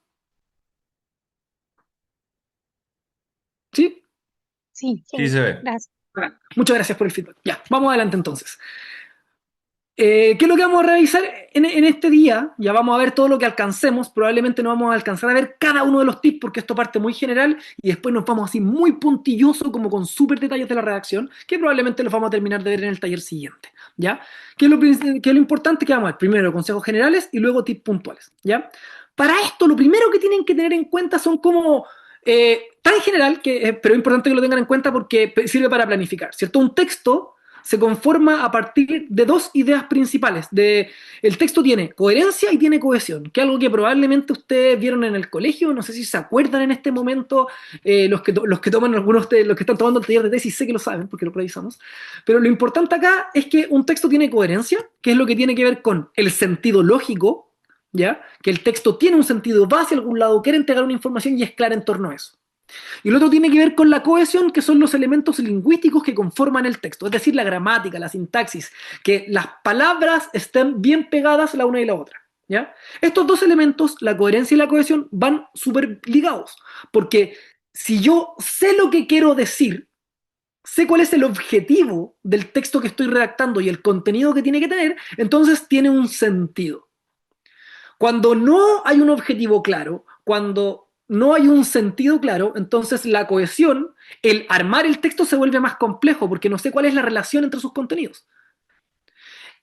¿Sí? Sí, Sí se ve. gracias. Muchas gracias por el feedback. Ya, vamos adelante entonces. ¿Qué es lo que vamos a revisar en este día? Ya vamos a ver todo lo que alcancemos. Probablemente no vamos a alcanzar a ver cada uno de los tips porque esto parte muy general y después nos vamos así muy puntilloso como con súper detalles de la redacción que probablemente los vamos a terminar de ver en el taller siguiente. ¿Ya? ¿Qué es lo importante que vamos a ver? Primero consejos generales y luego tips puntuales. ¿Ya? Para esto lo primero que tienen que tener en cuenta son como tan general, pero es importante que lo tengan en cuenta porque sirve para planificar, ¿cierto? Un texto se conforma a partir de dos ideas principales. El texto tiene coherencia y tiene cohesión, que es algo que probablemente ustedes vieron en el colegio, no sé si se acuerdan en este momento, los que toman algunos de los que están tomando el taller de tesis sé que lo saben porque lo revisamos, pero lo importante acá es que un texto tiene coherencia, que es lo que tiene que ver con el sentido lógico, ¿ya? Que el texto tiene un sentido, va hacia algún lado, quiere entregar una información y es clara en torno a eso. Y lo otro tiene que ver con la cohesión, que son los elementos lingüísticos que conforman el texto, es decir, la gramática, la sintaxis, que las palabras estén bien pegadas la una y la otra. ¿Ya? Estos dos elementos, la coherencia y la cohesión, van súper ligados, porque si yo sé lo que quiero decir, sé cuál es el objetivo del texto que estoy redactando y el contenido que tiene que tener, entonces tiene un sentido. Cuando no hay un objetivo claro, cuando no hay un sentido claro, entonces la cohesión, el armar el texto se vuelve más complejo porque no sé cuál es la relación entre sus contenidos.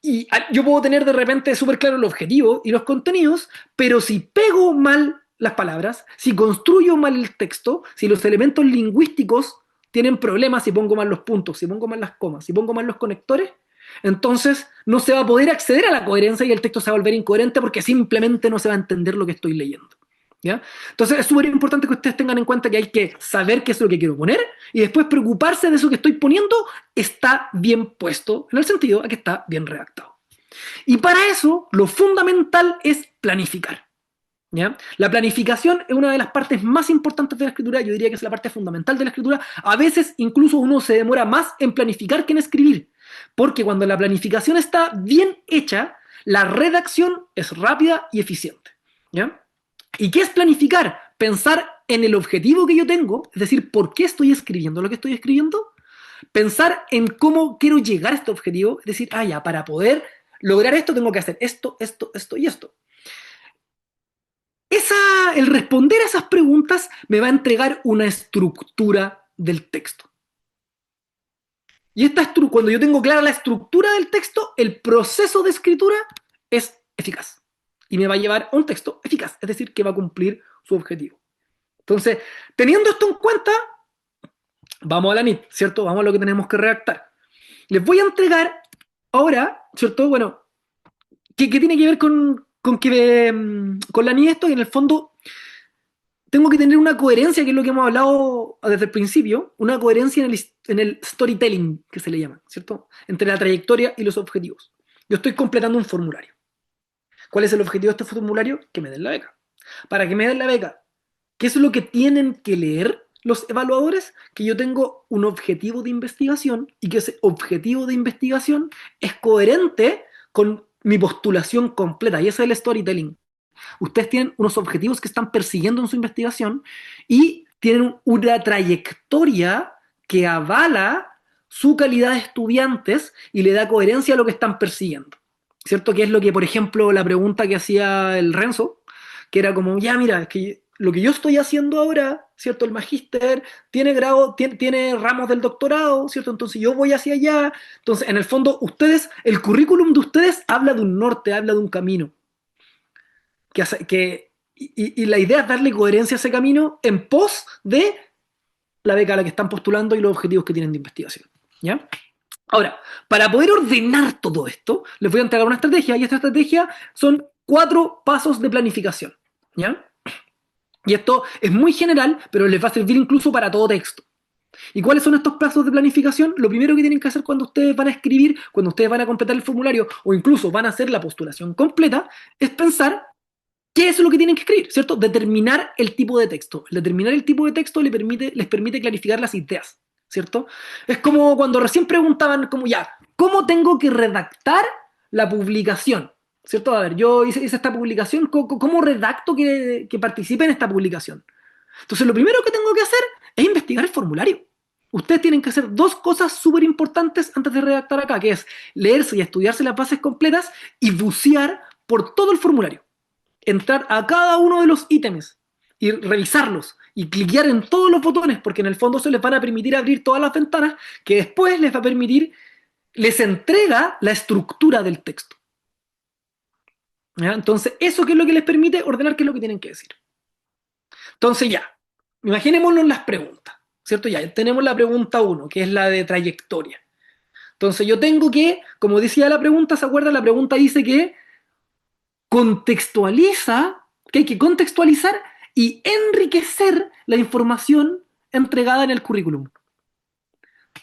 Y yo puedo tener de repente súper claro el objetivo y los contenidos, pero si pego mal las palabras, si construyo mal el texto, si los elementos lingüísticos tienen problemas, si pongo mal los puntos, si pongo mal las comas, si pongo mal los conectores, entonces no se va a poder acceder a la coherencia y el texto se va a volver incoherente porque simplemente no se va a entender lo que estoy leyendo. ¿Ya? Entonces es súper importante que ustedes tengan en cuenta que hay que saber qué es lo que quiero poner y después preocuparse de eso que estoy poniendo está bien puesto, en el sentido de que está bien redactado. Y para eso lo fundamental es planificar. ¿Ya? La planificación es una de las partes más importantes de la escritura, yo diría que es la parte fundamental de la escritura. A veces incluso uno se demora más en planificar que en escribir, porque cuando la planificación está bien hecha, la redacción es rápida y eficiente. ¿Ya? ¿Y qué es planificar? Pensar en el objetivo que yo tengo, es decir, ¿por qué estoy escribiendo lo que estoy escribiendo? Pensar en cómo quiero llegar a este objetivo, es decir, ya, para poder lograr esto tengo que hacer esto, esto, esto y esto. El responder a esas preguntas me va a entregar una estructura del texto. Y cuando yo tengo clara la estructura del texto, el proceso de escritura es eficaz. Y me va a llevar a un texto eficaz, es decir, que va a cumplir su objetivo. Entonces, teniendo esto en cuenta, vamos a la NIT, ¿cierto? Vamos a lo que tenemos que redactar. Les voy a entregar ahora, ¿cierto? Bueno, ¿qué tiene que ver con la NIT esto? Y en el fondo, tengo que tener una coherencia, que es lo que hemos hablado desde el principio, una coherencia en el storytelling, que se le llama, ¿cierto? Entre la trayectoria y los objetivos. Yo estoy completando un formulario. ¿Cuál es el objetivo de este formulario? Que me den la beca. Para que me den la beca, ¿qué es lo que tienen que leer los evaluadores? Que yo tengo un objetivo de investigación y que ese objetivo de investigación es coherente con mi postulación completa. Y ese es el storytelling. Ustedes tienen unos objetivos que están persiguiendo en su investigación y tienen una trayectoria que avala su calidad de estudiantes y le da coherencia a lo que están persiguiendo. ¿Cierto? Que es lo que, por ejemplo, la pregunta que hacía el Renzo, que era como, ya mira, es que lo que yo estoy haciendo ahora ¿cierto? El magíster tiene grado, tiene ramos del doctorado, ¿cierto? Entonces yo voy hacia allá. Entonces, en el fondo, el currículum de ustedes habla de un norte, habla de un camino. Y la idea es darle coherencia a ese camino en pos de la beca a la que están postulando y los objetivos que tienen de investigación. ¿Ya? Ahora, para poder ordenar todo esto, les voy a entregar una estrategia, y esta estrategia son 4 pasos de planificación. ¿Ya? Y esto es muy general, pero les va a servir incluso para todo texto. ¿Y cuáles son estos pasos de planificación? Lo primero que tienen que hacer cuando ustedes van a escribir, cuando ustedes van a completar el formulario o incluso van a hacer la postulación completa, es pensar qué es lo que tienen que escribir, ¿cierto? Determinar el tipo de texto. El determinar el tipo de texto les permite clarificar las ideas, ¿cierto? Es como cuando recién preguntaban, como ya, ¿cómo tengo que redactar la publicación? ¿Cierto? A ver, yo hice esta publicación, ¿cómo redacto que participe en esta publicación? Entonces, lo primero que tengo que hacer es investigar el formulario. Ustedes tienen que hacer 2 cosas súper importantes antes de redactar acá, que es leerse y estudiarse las bases completas y bucear por todo el formulario. Entrar a cada uno de los ítems y revisarlos y cliquear en todos los botones, porque en el fondo eso les van a permitir abrir todas las ventanas que después les va a permitir, les entrega la estructura del texto. ¿Ya? Entonces, eso que es lo que les permite ordenar qué es lo que tienen que decir. Entonces ya, imaginémonos las preguntas, ¿cierto? Ya tenemos la pregunta 1, que es la de trayectoria. Entonces yo tengo que, como decía la pregunta, ¿se acuerdan? La pregunta dice que contextualiza, que hay que contextualizar y enriquecer la información entregada en el currículum.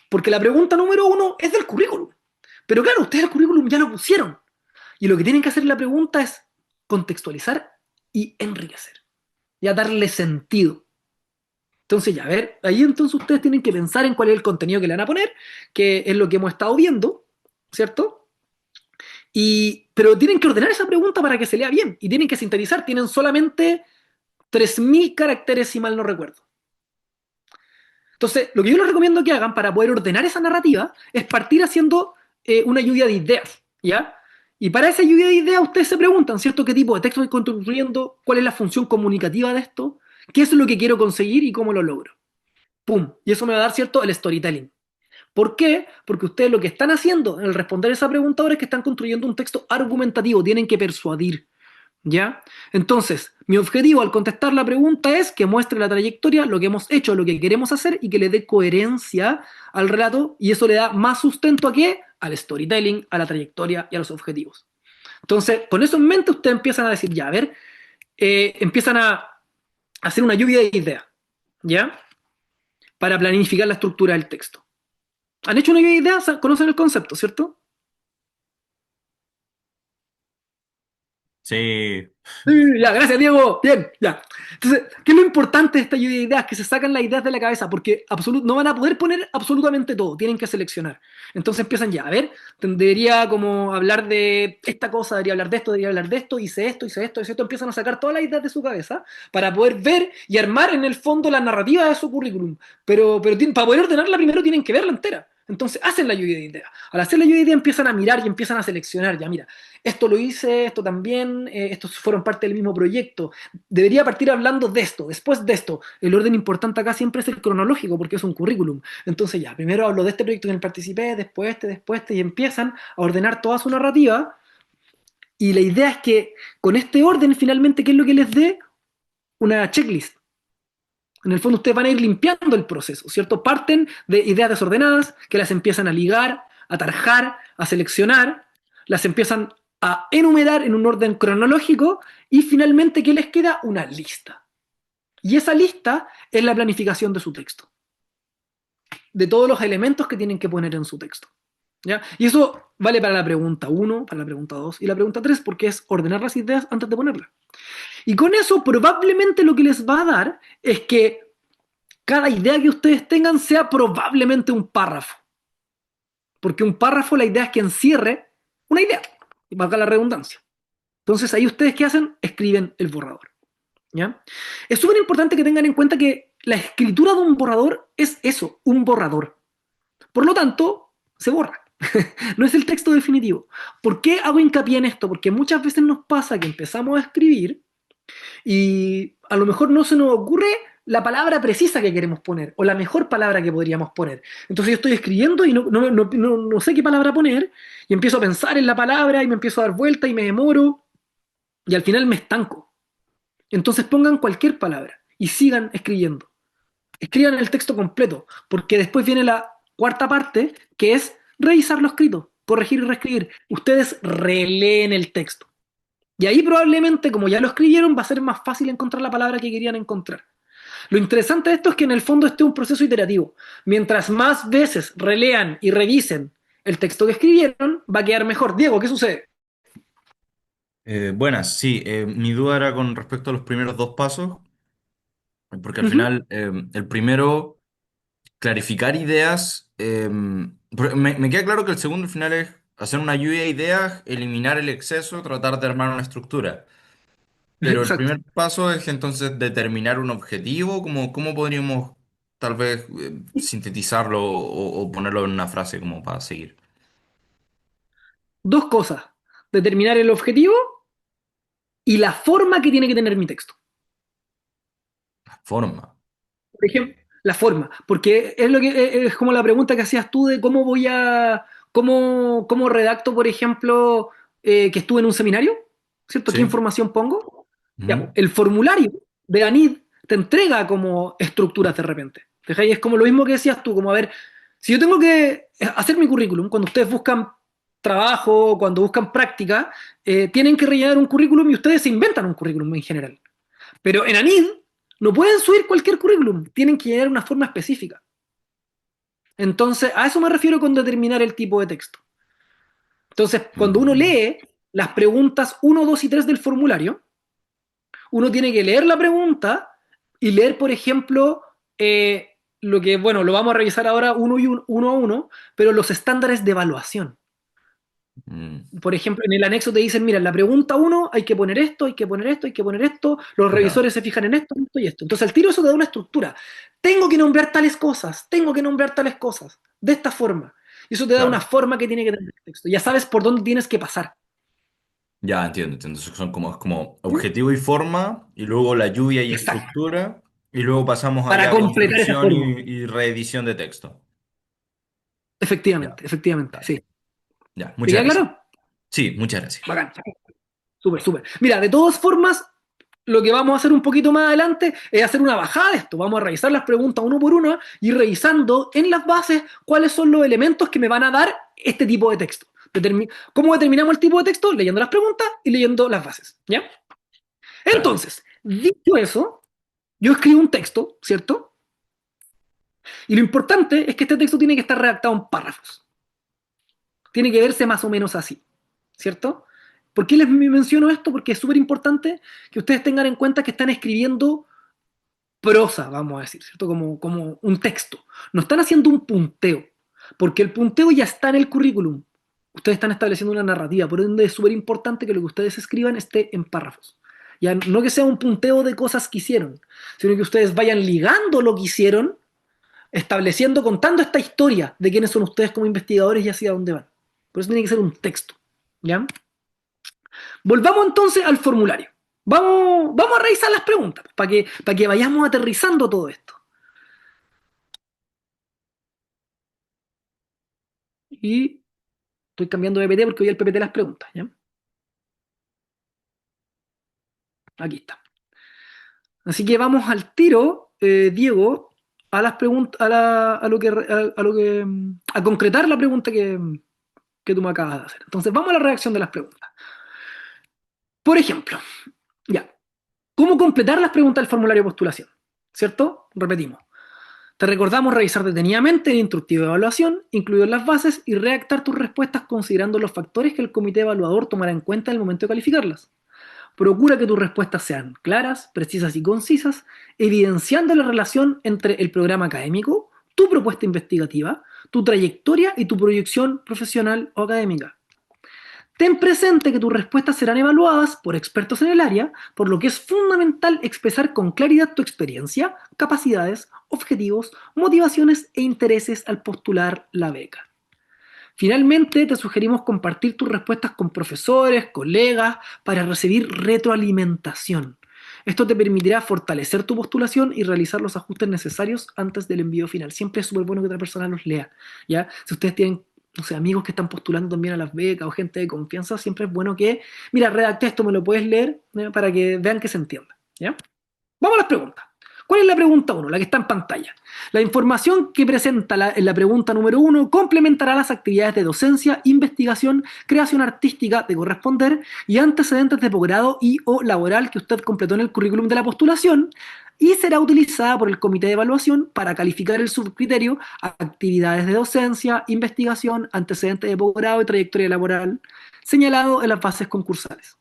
Porque la pregunta número 1 es del currículum. Pero claro, ustedes el currículum ya lo pusieron. Y lo que tienen que hacer en la pregunta es contextualizar y enriquecer. Ya darle sentido. Entonces ya, a ver, ahí entonces ustedes tienen que pensar en cuál es el contenido que le van a poner, que es lo que hemos estado viendo, ¿cierto? Pero tienen que ordenar esa pregunta para que se lea bien y tienen que sintetizar. Tienen solamente 3.000 caracteres, si mal no recuerdo. Entonces, lo que yo les recomiendo que hagan para poder ordenar esa narrativa es partir haciendo una lluvia de ideas, ¿ya? Y para esa lluvia de ideas ustedes se preguntan, ¿cierto? ¿Qué tipo de texto estoy construyendo? ¿Cuál es la función comunicativa de esto? ¿Qué es lo que quiero conseguir y cómo lo logro? ¡Pum! Y eso me va a dar, ¿cierto?, el storytelling. ¿Por qué? Porque ustedes lo que están haciendo en el responder esa pregunta ahora es que están construyendo un texto argumentativo, tienen que persuadir, ¿ya? Entonces, mi objetivo al contestar la pregunta es que muestre la trayectoria, lo que hemos hecho, lo que queremos hacer y que le dé coherencia al relato y eso le da más sustento ¿a qué? Al storytelling, a la trayectoria y a los objetivos. Entonces, con eso en mente ustedes empiezan a decir, ya, a ver, empiezan a hacer una lluvia de ideas, ¿ya? Para planificar la estructura del texto. ¿Han hecho una lluvia de ideas? ¿Conocen el concepto, cierto? Sí, Ya, gracias, Diego. Bien, ya. Entonces, ¿qué es lo importante de esta lluvia de ideas? Que se sacan las ideas de la cabeza, porque no van a poder poner absolutamente todo, tienen que seleccionar. Entonces empiezan ya, a ver, debería como hablar de esta cosa, debería hablar de esto, debería hablar de esto, hice esto, hice esto, hice esto. Empiezan a sacar todas las ideas de su cabeza para poder ver y armar en el fondo la narrativa de su currículum. Pero para poder ordenarla primero tienen que verla entera. Entonces hacen la lluvia de ideas. Al hacer la lluvia de ideas empiezan a mirar y empiezan a seleccionar. Ya, mira, esto lo hice, esto también, estos fueron parte del mismo proyecto. Debería partir hablando de esto, después de esto. El orden importante acá siempre es el cronológico porque es un currículum. Entonces ya, primero hablo de este proyecto en el que participé, después este, y empiezan a ordenar toda su narrativa. Y la idea es que con este orden, finalmente, ¿qué es lo que les dé? Una checklist. En el fondo ustedes van a ir limpiando el proceso, ¿cierto? Parten de ideas desordenadas que las empiezan a ligar, a tarjar, a seleccionar, las empiezan a enumerar en un orden cronológico y finalmente, ¿qué les queda? Una lista. Y esa lista es la planificación de su texto, de todos los elementos que tienen que poner en su texto, ¿ya? Y eso vale para la pregunta 1, para la pregunta 2 y la pregunta 3 porque es ordenar las ideas antes de ponerlas. Y con eso probablemente lo que les va a dar es que cada idea que ustedes tengan sea probablemente un párrafo. Porque un párrafo, la idea es que encierre una idea, y valga la redundancia. Entonces ahí ustedes ¿qué hacen? Escriben el borrador, ¿ya? Es súper importante que tengan en cuenta que la escritura de un borrador es eso, un borrador. Por lo tanto, se borra. No es el texto definitivo. ¿Por qué hago hincapié en esto? Porque muchas veces nos pasa que empezamos a escribir y a lo mejor no se nos ocurre la palabra precisa que queremos poner, o la mejor palabra que podríamos poner. Entonces yo estoy escribiendo y no sé qué palabra poner, y empiezo a pensar en la palabra, y me empiezo a dar vuelta, y me demoro, y al final me estanco. Entonces pongan cualquier palabra, y sigan escribiendo. Escriban el texto completo, porque después viene la cuarta parte, que es revisar lo escrito, corregir y reescribir. Ustedes releen el texto. Y ahí probablemente, como ya lo escribieron, va a ser más fácil encontrar la palabra que querían encontrar. Lo interesante de esto es que en el fondo este es un proceso iterativo. Mientras más veces relean y revisen el texto que escribieron, va a quedar mejor. Diego, ¿qué sucede? Buenas, sí, mi duda era con respecto a los primeros dos pasos, porque al Ujú. final el primero, clarificar ideas, me queda claro que el segundo al final es hacer una lluvia de ideas, eliminar el exceso, tratar de armar una estructura. Pero el Exacto. primer paso es entonces determinar un objetivo, ¿cómo podríamos tal vez sintetizarlo o ponerlo en una frase como para seguir? Dos cosas. Determinar el objetivo y la forma que tiene que tener mi texto. Forma. Por ejemplo, la forma, porque es lo que es como la pregunta que hacías tú de cómo redacto, por ejemplo, que estuve en un seminario, ¿cierto? ¿Qué Sí. información pongo? Ya, pues, Ujú. el formulario de ANID te entrega como estructuras de repente. ¿Fijáis? Es como lo mismo que decías tú, como a ver, si yo tengo que hacer mi currículum, cuando ustedes buscan trabajo, cuando buscan práctica, tienen que rellenar un currículum y ustedes se inventan un currículum en general. Pero en ANID no pueden subir cualquier currículum, tienen que llenar una forma específica. Entonces, a eso me refiero con determinar el tipo de texto. Entonces, cuando uno Mm, lee las preguntas uno, 2 y 3 del formulario, uno tiene que leer la pregunta y leer, por ejemplo, lo que, bueno, lo vamos a revisar ahora uno a uno, pero los estándares de evaluación. mm, Por ejemplo, en el anexo te dicen, mira, en la pregunta uno hay que poner esto, hay que poner esto, hay que poner esto, los ya, revisores se fijan en esto, esto y esto. Entonces, al tiro eso te da una estructura. Tengo que nombrar tales cosas, tengo que nombrar tales cosas, de esta forma. Y eso te da una claro. forma que tiene que tener el texto. Ya sabes por dónde tienes que pasar. Ya entiendo. Son como objetivo y forma, y luego la lluvia y Exacto. estructura, y luego pasamos Para allá a completar esa construcción forma. y reedición de texto. Ya, Efectivamente, efectivamente, dale. sí. Ya, ¿Te muchas queda gracias. claro? Sí, muchas gracias. Bacán. Súper, súper. Mira, de todas formas, lo que vamos a hacer un poquito más adelante es hacer una bajada de esto. Vamos a revisar las preguntas uno por uno y revisando en las bases cuáles son los elementos que me van a dar este tipo de texto. ¿Cómo determinamos el tipo de texto? Leyendo las preguntas y leyendo las bases. ¿Ya? Dale. Entonces, dicho eso, yo escribo un texto, ¿cierto? Y lo importante es que este texto tiene que estar redactado en párrafos. Tiene que verse más o menos así, ¿cierto? ¿Por qué les menciono esto? Porque es súper importante que ustedes tengan en cuenta que están escribiendo prosa, vamos a decir, ¿cierto? Como un texto. No están haciendo un punteo, porque el punteo ya está en el currículum. Ustedes están estableciendo una narrativa, por ende es súper importante que lo que ustedes escriban esté en párrafos. Ya no que sea un punteo de cosas que hicieron, sino que ustedes vayan ligando lo que hicieron, estableciendo, contando esta historia de quiénes son ustedes como investigadores y hacia dónde van. Por eso tiene que ser un texto. ¿Ya? Volvamos entonces al formulario. Vamos a revisar las preguntas para que vayamos aterrizando todo esto. Y estoy cambiando de PPT porque hoy el PPT las preguntas. ¿Ya? Aquí está. Así que vamos al tiro, Diego, a las preguntas, a concretar la pregunta que tú me acabas de hacer. Entonces, vamos a la redacción de las preguntas. Por ejemplo, ya, ¿cómo completar las preguntas del formulario de postulación? ¿Cierto? Repetimos. Te recordamos revisar detenidamente el instructivo de evaluación, incluido las bases, y redactar tus respuestas considerando los factores que el comité evaluador tomará en cuenta en el momento de calificarlas. Procura que tus respuestas sean claras, precisas y concisas, evidenciando la relación entre el programa académico, tu propuesta investigativa, tu trayectoria y tu proyección profesional o académica. Ten presente que tus respuestas serán evaluadas por expertos en el área, por lo que es fundamental expresar con claridad tu experiencia, capacidades, objetivos, motivaciones e intereses al postular la beca. Finalmente, te sugerimos compartir tus respuestas con profesores, colegas, para recibir retroalimentación. Esto te permitirá fortalecer tu postulación y realizar los ajustes necesarios antes del envío final. Siempre es súper bueno que otra persona los lea, ¿ya? Si ustedes tienen, no sé, amigos que están postulando también a las becas o gente de confianza, siempre es bueno que, mira, redacté esto, me lo puedes leer, ¿ya? Para que vean que se entienda, ¿ya? Vamos a las preguntas. ¿Cuál es la pregunta uno? La que está en pantalla. La información que presenta en la pregunta número uno complementará las actividades de docencia, investigación, creación artística de corresponder y antecedentes de posgrado y o laboral que usted completó en el currículum de la postulación y será utilizada por el comité de evaluación para calificar el subcriterio a actividades de docencia, investigación, antecedentes de posgrado y trayectoria laboral señalado en las bases concursales.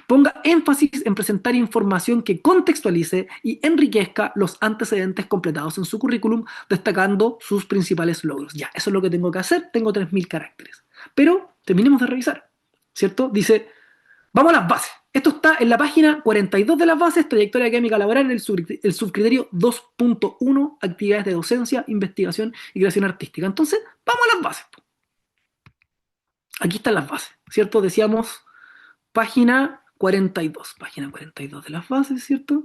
Ponga énfasis en presentar información que contextualice y enriquezca los antecedentes completados en su currículum, destacando sus principales logros. Ya, eso es lo que tengo que hacer. Tengo 3.000 caracteres. Pero terminemos de revisar, ¿cierto? Dice, vamos a las bases. Esto está en la página 42 de las bases, trayectoria académica laboral, el subcriterio 2.1, actividades de docencia, investigación y creación artística. Entonces, vamos a las bases. Aquí están las bases, ¿cierto? Decíamos página 42 de las bases, ¿cierto?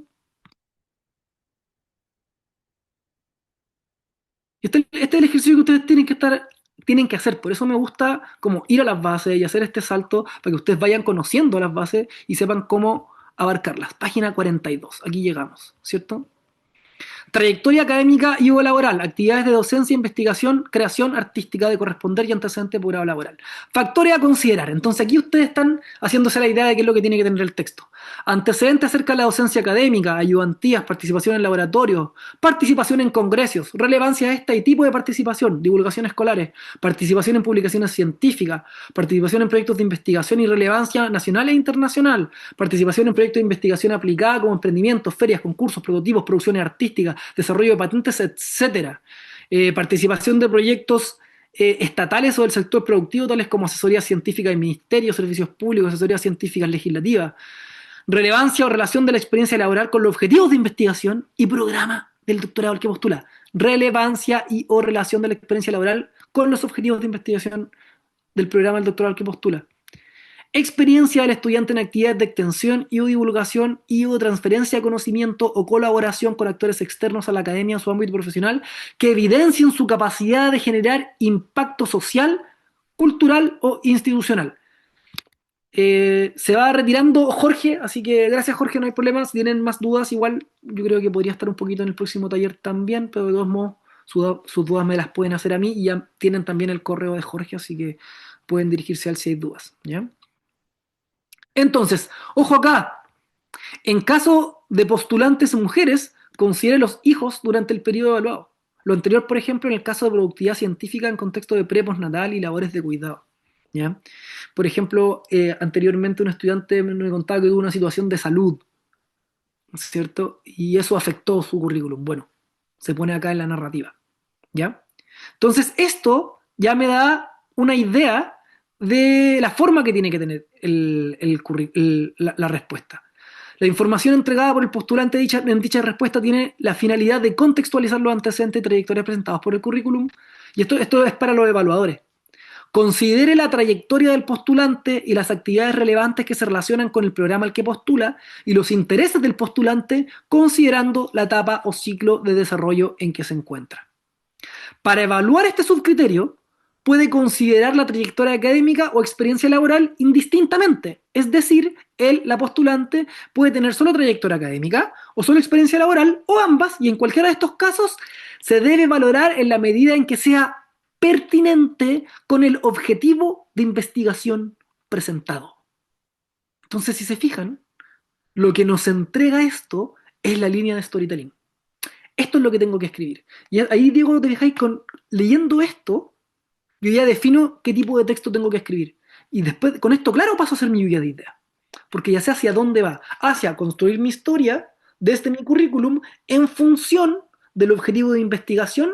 Este es el ejercicio que ustedes tienen que hacer, por eso me gusta como ir a las bases y hacer este salto para que ustedes vayan conociendo las bases y sepan cómo abarcarlas. Página 42, aquí llegamos, ¿cierto? Trayectoria académica y o laboral, actividades de docencia, investigación, creación artística de corresponder y antecedente de posgrado laboral. Factores a considerar. Entonces aquí ustedes están haciéndose la idea de qué es lo que tiene que tener el texto. Antecedentes acerca de la docencia académica, ayudantías, participación en laboratorios, participación en congresos, relevancia de esta y tipo de participación, divulgación escolares, participación en publicaciones científicas, participación en proyectos de investigación y relevancia nacional e internacional, participación en proyectos de investigación aplicada como emprendimientos, ferias, concursos, prototipos, producciones artísticas, desarrollo de patentes, etcétera. Participación de proyectos estatales o del sector productivo, tales como asesoría científica de ministerios, servicios públicos, asesoría científica legislativa. Relevancia o relación de la experiencia laboral con los objetivos de investigación y programa del doctorado al que postula. Relevancia y o relación de la experiencia laboral con los objetivos de investigación del programa del doctorado al que postula. Experiencia del estudiante en actividades de extensión y o divulgación y o transferencia de conocimiento o colaboración con actores externos a la academia o su ámbito profesional que evidencien su capacidad de generar impacto social, cultural o institucional. Se va retirando Jorge, así que gracias Jorge, no hay problema. Si tienen más dudas, igual yo creo que podría estar un poquito en el próximo taller también, pero de todos modos sus dudas me las pueden hacer a mí y ya tienen también el correo de Jorge, así que pueden dirigirse al si hay dudas, ¿ya? Entonces, ojo acá, en caso de postulantes mujeres, considere los hijos durante el periodo evaluado. Lo anterior, por ejemplo, en el caso de productividad científica en contexto de pre-postnatal y labores de cuidado, ¿ya? Por ejemplo, anteriormente un estudiante me contaba que tuvo una situación de salud, ¿cierto? Y eso afectó su currículum. Bueno, se pone acá en la narrativa, ¿ya? Entonces, esto ya me da una idea de la forma que tiene que tener la respuesta. La información entregada por el postulante en dicha respuesta tiene la finalidad de contextualizar los antecedentes y trayectorias presentados por el currículum, y esto es para los evaluadores. Considere la trayectoria del postulante y las actividades relevantes que se relacionan con el programa al que postula y los intereses del postulante, considerando la etapa o ciclo de desarrollo en que se encuentra. Para evaluar este subcriterio, puede considerar la trayectoria académica o experiencia laboral indistintamente. Es decir, la postulante, puede tener solo trayectoria académica o solo experiencia laboral o ambas, y en cualquiera de estos casos se debe valorar en la medida en que sea pertinente con el objetivo de investigación presentado. Entonces, si se fijan, lo que nos entrega esto es la línea de storytelling. Esto es lo que tengo que escribir. Y ahí, Diego, te fijáis, leyendo esto, yo ya defino qué tipo de texto tengo que escribir. Y después, con esto claro, paso a hacer mi lluvia de ideas. Porque ya sé hacia dónde va. Hacia construir mi historia desde mi currículum en función del objetivo de investigación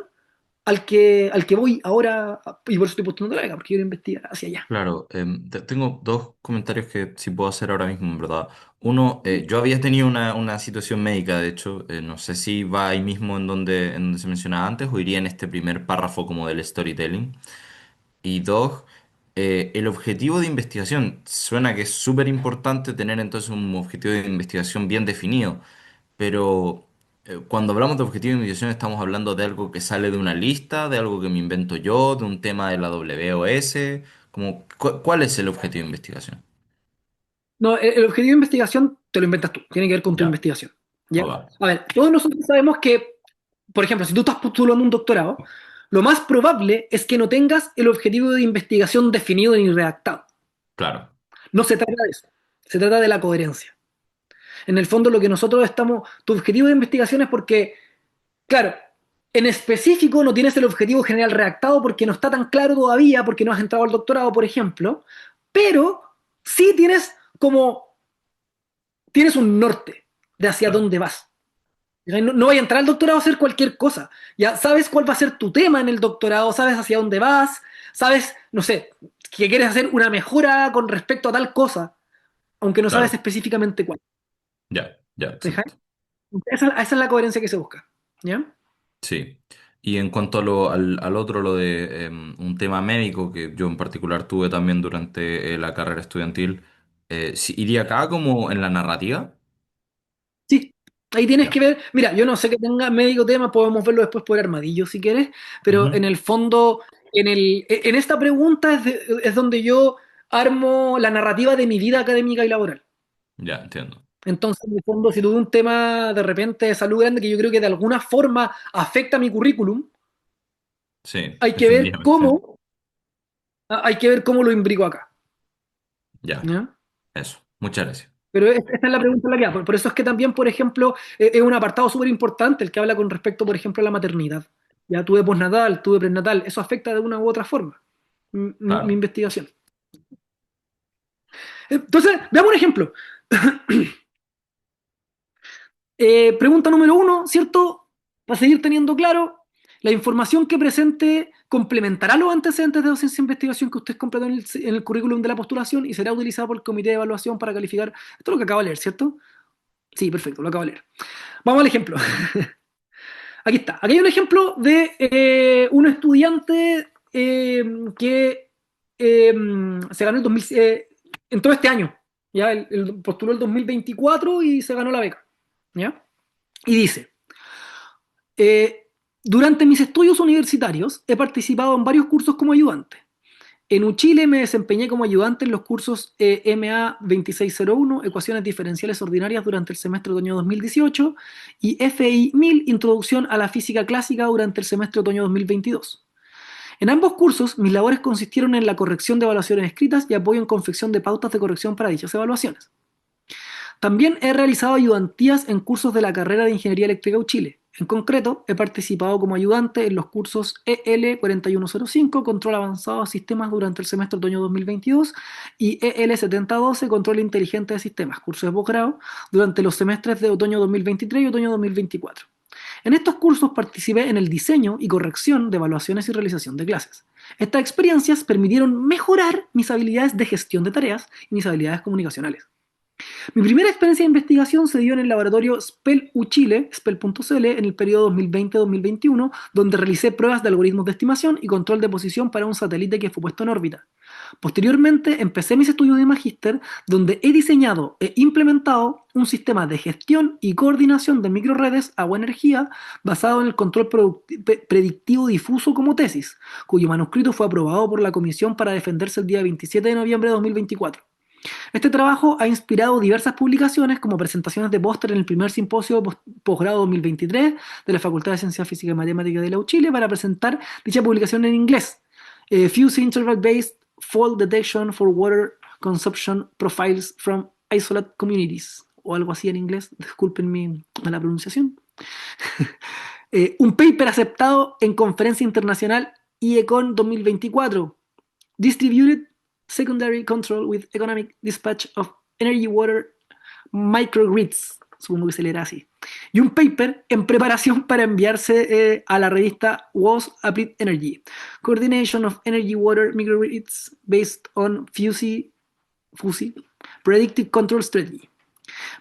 al que voy ahora, y por eso estoy postulando la beca, porque quiero investigar hacia allá. Claro, tengo dos comentarios que sí puedo hacer ahora mismo, en verdad. Uno, yo había tenido una situación médica, de hecho, no sé si va ahí mismo en donde se mencionaba antes o iría en este primer párrafo como del storytelling. Y dos, El objetivo de investigación, suena que es súper importante tener entonces un objetivo de investigación bien definido, pero cuando hablamos de objetivo de investigación estamos hablando de algo que sale de una lista, de algo que me invento yo, de un tema de la WOS, como, ¿cuál es el objetivo de investigación? No, el objetivo de investigación te lo inventas tú, tiene que ver con tu Ya, investigación. ¿Ya? ok, A ver, todos nosotros sabemos que, por ejemplo, si tú estás postulando un doctorado, lo más probable es que no tengas el objetivo de investigación definido ni redactado. claro, No se trata de eso, se trata de la coherencia. En el fondo, lo que nosotros estamos, tu objetivo de investigación es porque, claro, en específico no tienes el objetivo general redactado porque no está tan claro todavía, porque no has entrado al doctorado, por ejemplo, pero sí tienes un norte de hacia claro, dónde vas. No, no vaya a entrar al doctorado a hacer cualquier cosa. Ya sabes cuál va a ser tu tema en el doctorado, sabes hacia dónde vas, sabes, no sé, que quieres hacer una mejora con respecto a tal cosa, aunque no sabes claro, específicamente cuál. ya, ya, ¿Me dejas? exacto. Esa es la coherencia que se busca. ¿Ya? Sí. Y en cuanto al otro, lo de un tema médico, que yo en particular tuve también durante la carrera estudiantil, sí, ¿iría acá como en la narrativa? Sí. Ahí tienes que Ya. ver, mira, yo no sé que tenga médico tema, podemos verlo después por Armadillo si quieres, pero en Ujú. el fondo, en esta pregunta es donde yo armo la narrativa de mi vida académica y laboral. Ya, entiendo. Entonces, en el fondo, si tuve un tema de repente de salud grande que yo creo que de alguna forma afecta mi currículum, Sí, hay que ver definitivamente. cómo, hay que ver cómo lo imbrico acá. Ya, ¿Ya? eso. Muchas gracias. Pero esta es la pregunta en la que va. Por eso es que también, por ejemplo, es un apartado súper importante el que habla con respecto, por ejemplo, a la maternidad. Ya tuve postnatal, tuve prenatal, eso afecta de una u otra forma mi Claro. investigación. Entonces, veamos un ejemplo. Pregunta número uno, ¿cierto? Para seguir teniendo claro, la información que presente complementará los antecedentes de docencia e investigación que usted completó en el currículum de la postulación y será utilizada por el comité de evaluación para calificar. Esto es lo que acabo de leer, ¿cierto? Sí, perfecto, lo acabo de leer. Vamos al ejemplo. Aquí está. Aquí hay un ejemplo de un estudiante que se ganó en todo este año. ¿Ya? Él postuló el 2024 y se ganó la beca. ¿Ya? Y dice, durante mis estudios universitarios he participado en varios cursos como ayudante. En UChile me desempeñé como ayudante en los cursos MA 2601, Ecuaciones Diferenciales Ordinarias durante el semestre otoño 2018 y FI 1000, Introducción a la Física Clásica durante el semestre otoño 2022. En ambos cursos, mis labores consistieron en la corrección de evaluaciones escritas y apoyo en confección de pautas de corrección para dichas evaluaciones. También he realizado ayudantías en cursos de la carrera de Ingeniería Eléctrica Chile. En concreto, he participado como ayudante en los cursos EL 4105, Control Avanzado de Sistemas durante el semestre otoño 2022 y EL 7012, Control Inteligente de Sistemas, curso de posgrado, durante los semestres de otoño 2023 y otoño 2024. En estos cursos participé en el diseño y corrección de evaluaciones y realización de clases. Estas experiencias permitieron mejorar mis habilidades de gestión de tareas y mis habilidades comunicacionales. Mi primera experiencia de investigación se dio en el laboratorio SPEL Uchile, spell.cl, en el periodo 2020-2021, donde realicé pruebas de algoritmos de estimación y control de posición para un satélite que fue puesto en órbita. Posteriormente, empecé mis estudios de magíster, donde he diseñado e implementado un sistema de gestión y coordinación de microredes agua-energía basado en el control predictivo difuso como tesis, cuyo manuscrito fue aprobado por la Comisión para defenderse el día 27 de noviembre de 2024. Este trabajo ha inspirado diversas publicaciones como presentaciones de póster en el primer simposio posgrado 2023 de la Facultad de Ciencias Físicas y Matemáticas de la UChile para presentar dicha publicación en inglés. Fuse Interval-Based Fault Detection for Water Consumption Profiles from Isolate Communities, o algo así en inglés, disculpen mi mala pronunciación. Un paper aceptado en conferencia internacional IECON 2024. Distributed Secondary Control with Economic Dispatch of Energy Water Microgrids, supongo que se leerá así. Y un paper en preparación para enviarse a la revista WOS Applied Energy, Coordination of Energy Water Microgrids Based on FUSI Predictive Control Strategy.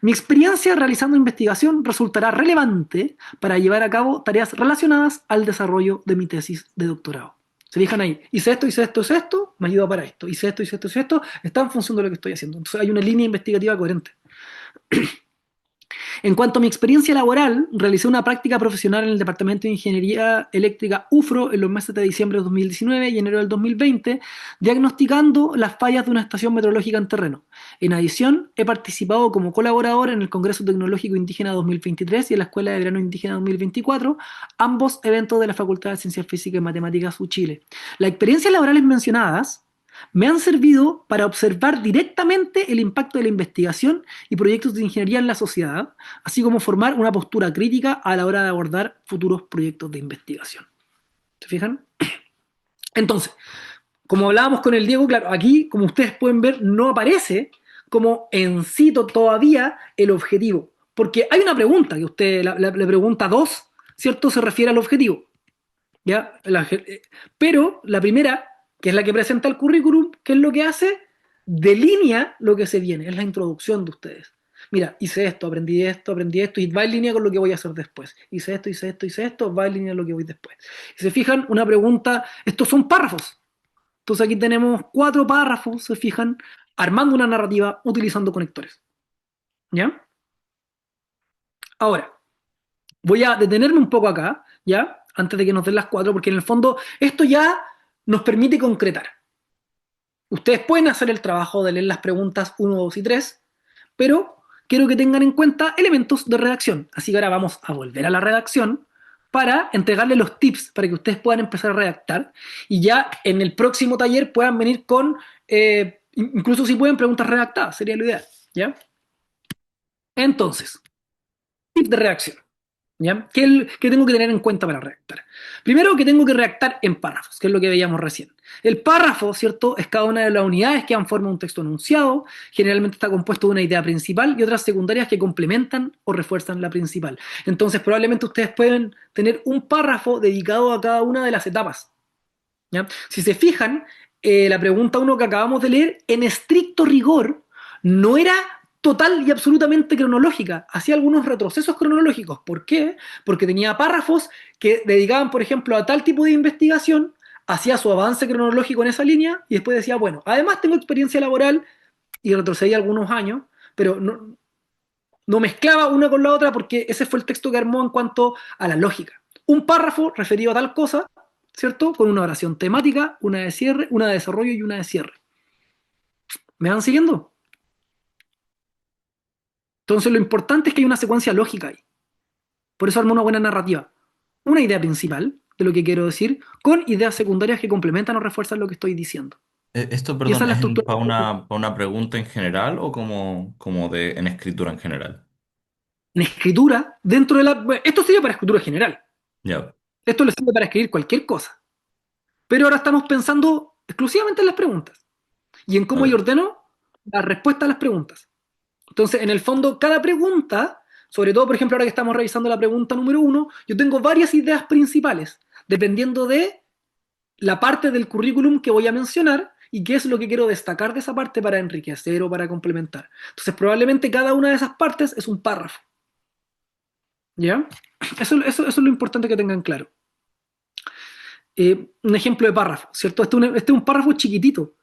Mi experiencia realizando investigación resultará relevante para llevar a cabo tareas relacionadas al desarrollo de mi tesis de doctorado. Se fijan ahí, hice esto, hice esto, hice esto, me ayuda para esto, hice esto, hice esto, hice esto, está en función de lo que estoy haciendo. Entonces hay una línea investigativa coherente. En cuanto a mi experiencia laboral, realicé una práctica profesional en el Departamento de Ingeniería Eléctrica UFRO en los meses de diciembre de 2019 y enero del 2020, diagnosticando las fallas de una estación meteorológica en terreno. En adición, he participado como colaborador en el Congreso Tecnológico Indígena 2023 y en la Escuela de Verano Indígena 2024, ambos eventos de la Facultad de Ciencias Físicas y Matemáticas UChile. Las experiencias laborales mencionadas me han servido para observar directamente el impacto de la investigación y proyectos de ingeniería en la sociedad, así como formar una postura crítica a la hora de abordar futuros proyectos de investigación. ¿Se fijan? Entonces, como hablábamos con el Diego, claro, aquí, como ustedes pueden ver, no aparece como en sí todavía el objetivo, porque hay una pregunta que usted, la pregunta 2, ¿cierto? Se refiere al objetivo, ¿ya? Pero la primera, que es la que presenta el currículum, ¿qué es lo que hace? Delinea lo que se viene, es la introducción de ustedes. Mira, hice esto, aprendí esto, y va en línea con lo que voy a hacer después. Hice esto, hice esto, hice esto, va en línea con lo que voy después. Si se fijan, una pregunta, estos son párrafos. Entonces aquí tenemos 4 párrafos, se fijan, armando una narrativa utilizando conectores. ¿Ya? Ahora, voy a detenerme un poco acá, ¿ya? Antes de que nos den las 4, porque en el fondo esto ya nos permite concretar. Ustedes pueden hacer el trabajo de leer las preguntas 1, 2 y 3, pero quiero que tengan en cuenta elementos de redacción. Así que ahora vamos a volver a la redacción para entregarles los tips para que ustedes puedan empezar a redactar y ya en el próximo taller puedan venir con, incluso si pueden, preguntas redactadas, sería lo ideal, ¿ya? Entonces, tips de redacción. ¿Ya? ¿Qué tengo que tener en cuenta para redactar? Primero que tengo que redactar en párrafos, que es lo que veíamos recién. El párrafo, ¿cierto? Es cada una de las unidades que dan forma a un texto enunciado. Generalmente está compuesto de una idea principal y otras secundarias que complementan o refuerzan la principal. Entonces, probablemente ustedes pueden tener un párrafo dedicado a cada una de las etapas. ¿Ya? Si se fijan, la pregunta 1 que acabamos de leer, en estricto rigor, no era total y absolutamente cronológica, hacía algunos retrocesos cronológicos. ¿Por qué? Porque tenía párrafos que dedicaban, por ejemplo, a tal tipo de investigación, hacía su avance cronológico en esa línea y después decía, bueno, además tengo experiencia laboral y retrocedía algunos años, pero no mezclaba una con la otra porque ese fue el texto que armó en cuanto a la lógica. Un párrafo referido a tal cosa, ¿cierto? Con una oración temática, una de cierre, una de desarrollo y una de cierre. ¿Me van siguiendo? Entonces lo importante es que hay una secuencia lógica ahí. Por eso armo una buena narrativa. Una idea principal de lo que quiero decir, con ideas secundarias que complementan o refuerzan lo que estoy diciendo. Esto, Y esa perdón, es la ¿es estructura. para una pregunta en general o como en escritura en general? En escritura, dentro de la... bueno, esto sería para escritura general. Ya. Esto le sirve para escribir cualquier cosa. Pero ahora estamos pensando exclusivamente en las preguntas y en cómo yo Ok. ordeno la respuesta a las preguntas. Entonces, en el fondo, cada pregunta, sobre todo, por ejemplo, ahora que estamos revisando la pregunta número 1, yo tengo varias ideas principales, dependiendo de la parte del currículum que voy a mencionar y qué es lo que quiero destacar de esa parte para enriquecer o para complementar. Entonces, probablemente cada una de esas partes es un párrafo. ¿Ya? Eso es lo importante que tengan claro. Un ejemplo de párrafo, ¿cierto? Este es un párrafo chiquitito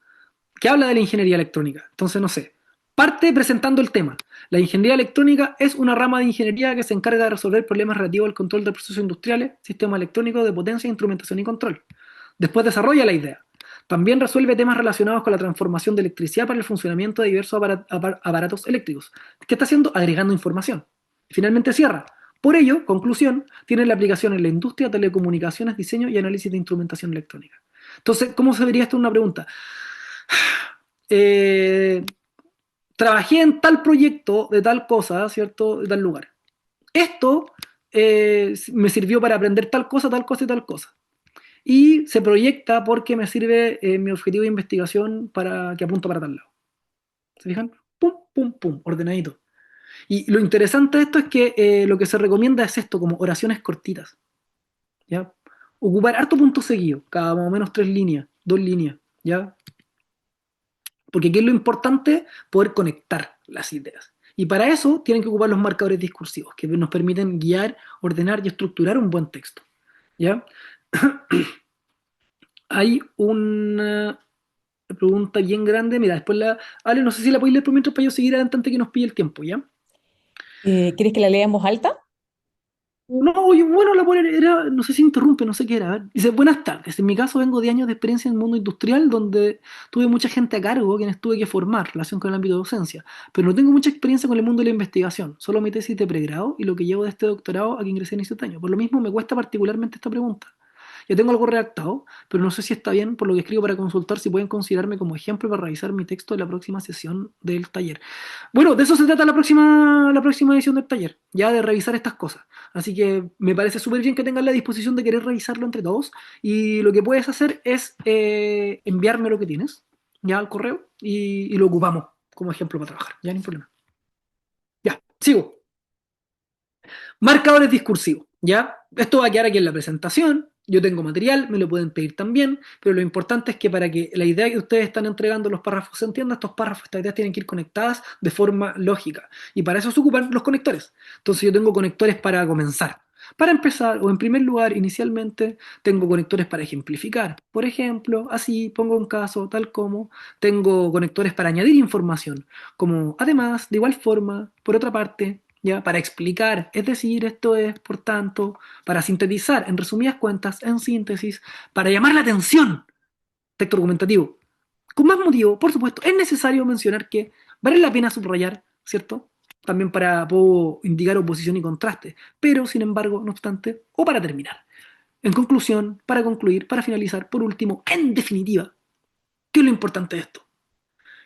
que habla de la ingeniería electrónica. Entonces, no sé, parte presentando el tema. La ingeniería electrónica es una rama de ingeniería que se encarga de resolver problemas relativos al control de procesos industriales, sistemas electrónicos de potencia, instrumentación y control. Después desarrolla la idea. También resuelve temas relacionados con la transformación de electricidad para el funcionamiento de diversos aparatos eléctricos. ¿Qué está haciendo? Agregando información. Y finalmente cierra. Por ello, conclusión, tiene la aplicación en la industria, telecomunicaciones, diseño y análisis de instrumentación electrónica. Entonces, ¿cómo se vería esto en una pregunta? Eh, Trabajé en tal proyecto de tal cosa, ¿cierto? De tal lugar. Esto me sirvió para aprender tal cosa, tal cosa y tal cosa. Y se proyecta porque me sirve mi objetivo de investigación para que apunto para tal lado. ¿Se fijan? Pum, pum, pum, ordenadito. Y lo interesante de esto es que lo que se recomienda es esto, como oraciones cortitas. ¿Ya? Ocupar harto punto seguido, cada más o menos 3 líneas, 2 líneas. ¿Ya? Porque aquí es lo importante, poder conectar las ideas. Y para eso tienen que ocupar los marcadores discursivos, que nos permiten guiar, ordenar y estructurar un buen texto. ¿Ya? Hay una pregunta bien grande. Mira, después Ale, no sé si la podéis leer por mientras para yo seguir adelante antes que nos pille el tiempo, ¿ya? ¿Quieres que la lea en voz alta? No, oye, bueno, la buena era, no sé si interrumpe, no sé qué era. A ver. Dice, buenas tardes. En mi caso vengo de años de experiencia en el mundo industrial donde tuve mucha gente a cargo quienes tuve que formar en relación con el ámbito de docencia, pero no tengo mucha experiencia con el mundo de la investigación, solo mi tesis de pregrado y lo que llevo de este doctorado a que ingresé en este año. Por lo mismo me cuesta particularmente esta pregunta. Yo tengo algo redactado, pero no sé si está bien por lo que escribo para consultar si pueden considerarme como ejemplo para revisar mi texto de la próxima sesión del taller. Bueno, de eso se trata la próxima edición del taller, ya de revisar estas cosas. Así que me parece súper bien que tengan la disposición de querer revisarlo entre todos. Y lo que puedes hacer es enviarme lo que tienes, ya al correo, y lo ocupamos como ejemplo para trabajar. Ya, no hay problema. Ya, sigo. Marcadores discursivos, ¿ya? Esto va a quedar aquí en la presentación. Yo tengo material, me lo pueden pedir también, pero lo importante es que para que la idea que ustedes están entregando los párrafos se entienda, estos párrafos, estas ideas tienen que ir conectadas de forma lógica. Y para eso se ocupan los conectores. Entonces yo tengo conectores para comenzar. Para empezar, o en primer lugar, inicialmente, tengo conectores para ejemplificar. Por ejemplo, así pongo un caso, tal como. Tengo conectores para añadir información, como además, de igual forma, por otra parte, ¿ya? Para explicar, es decir, esto es, por tanto, para sintetizar, en resumidas cuentas, en síntesis, para llamar la atención, texto argumentativo. Con más motivo, por supuesto, es necesario mencionar que vale la pena subrayar, ¿cierto? También para puedo indicar oposición y contraste, pero sin embargo, no obstante, o para terminar. En conclusión, para concluir, para finalizar, por último, en definitiva, ¿qué es lo importante de esto?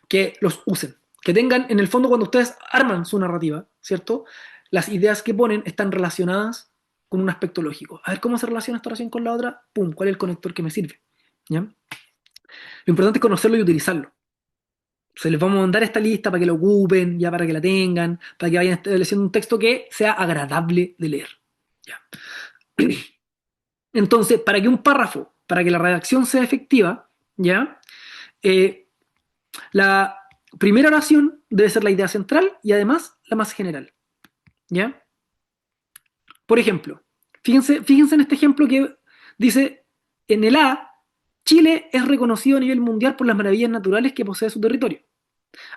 Que los usen, que tengan en el fondo cuando ustedes arman su narrativa, ¿cierto? Las ideas que ponen están relacionadas con un aspecto lógico. A ver cómo se relaciona esta oración con la otra, pum, ¿cuál es el conector que me sirve? ¿Ya? Lo importante es conocerlo y utilizarlo. Se les vamos a mandar esta lista para que la ocupen, ya para que la tengan, para que vayan estableciendo un texto que sea agradable de leer. ¿Ya? Entonces, para que un párrafo, para que la redacción sea efectiva, ¿ya? La primera oración debe ser la idea central y además la más general. ¿Ya? Por ejemplo, fíjense en este ejemplo que dice, en el A, Chile es reconocido a nivel mundial por las maravillas naturales que posee su territorio.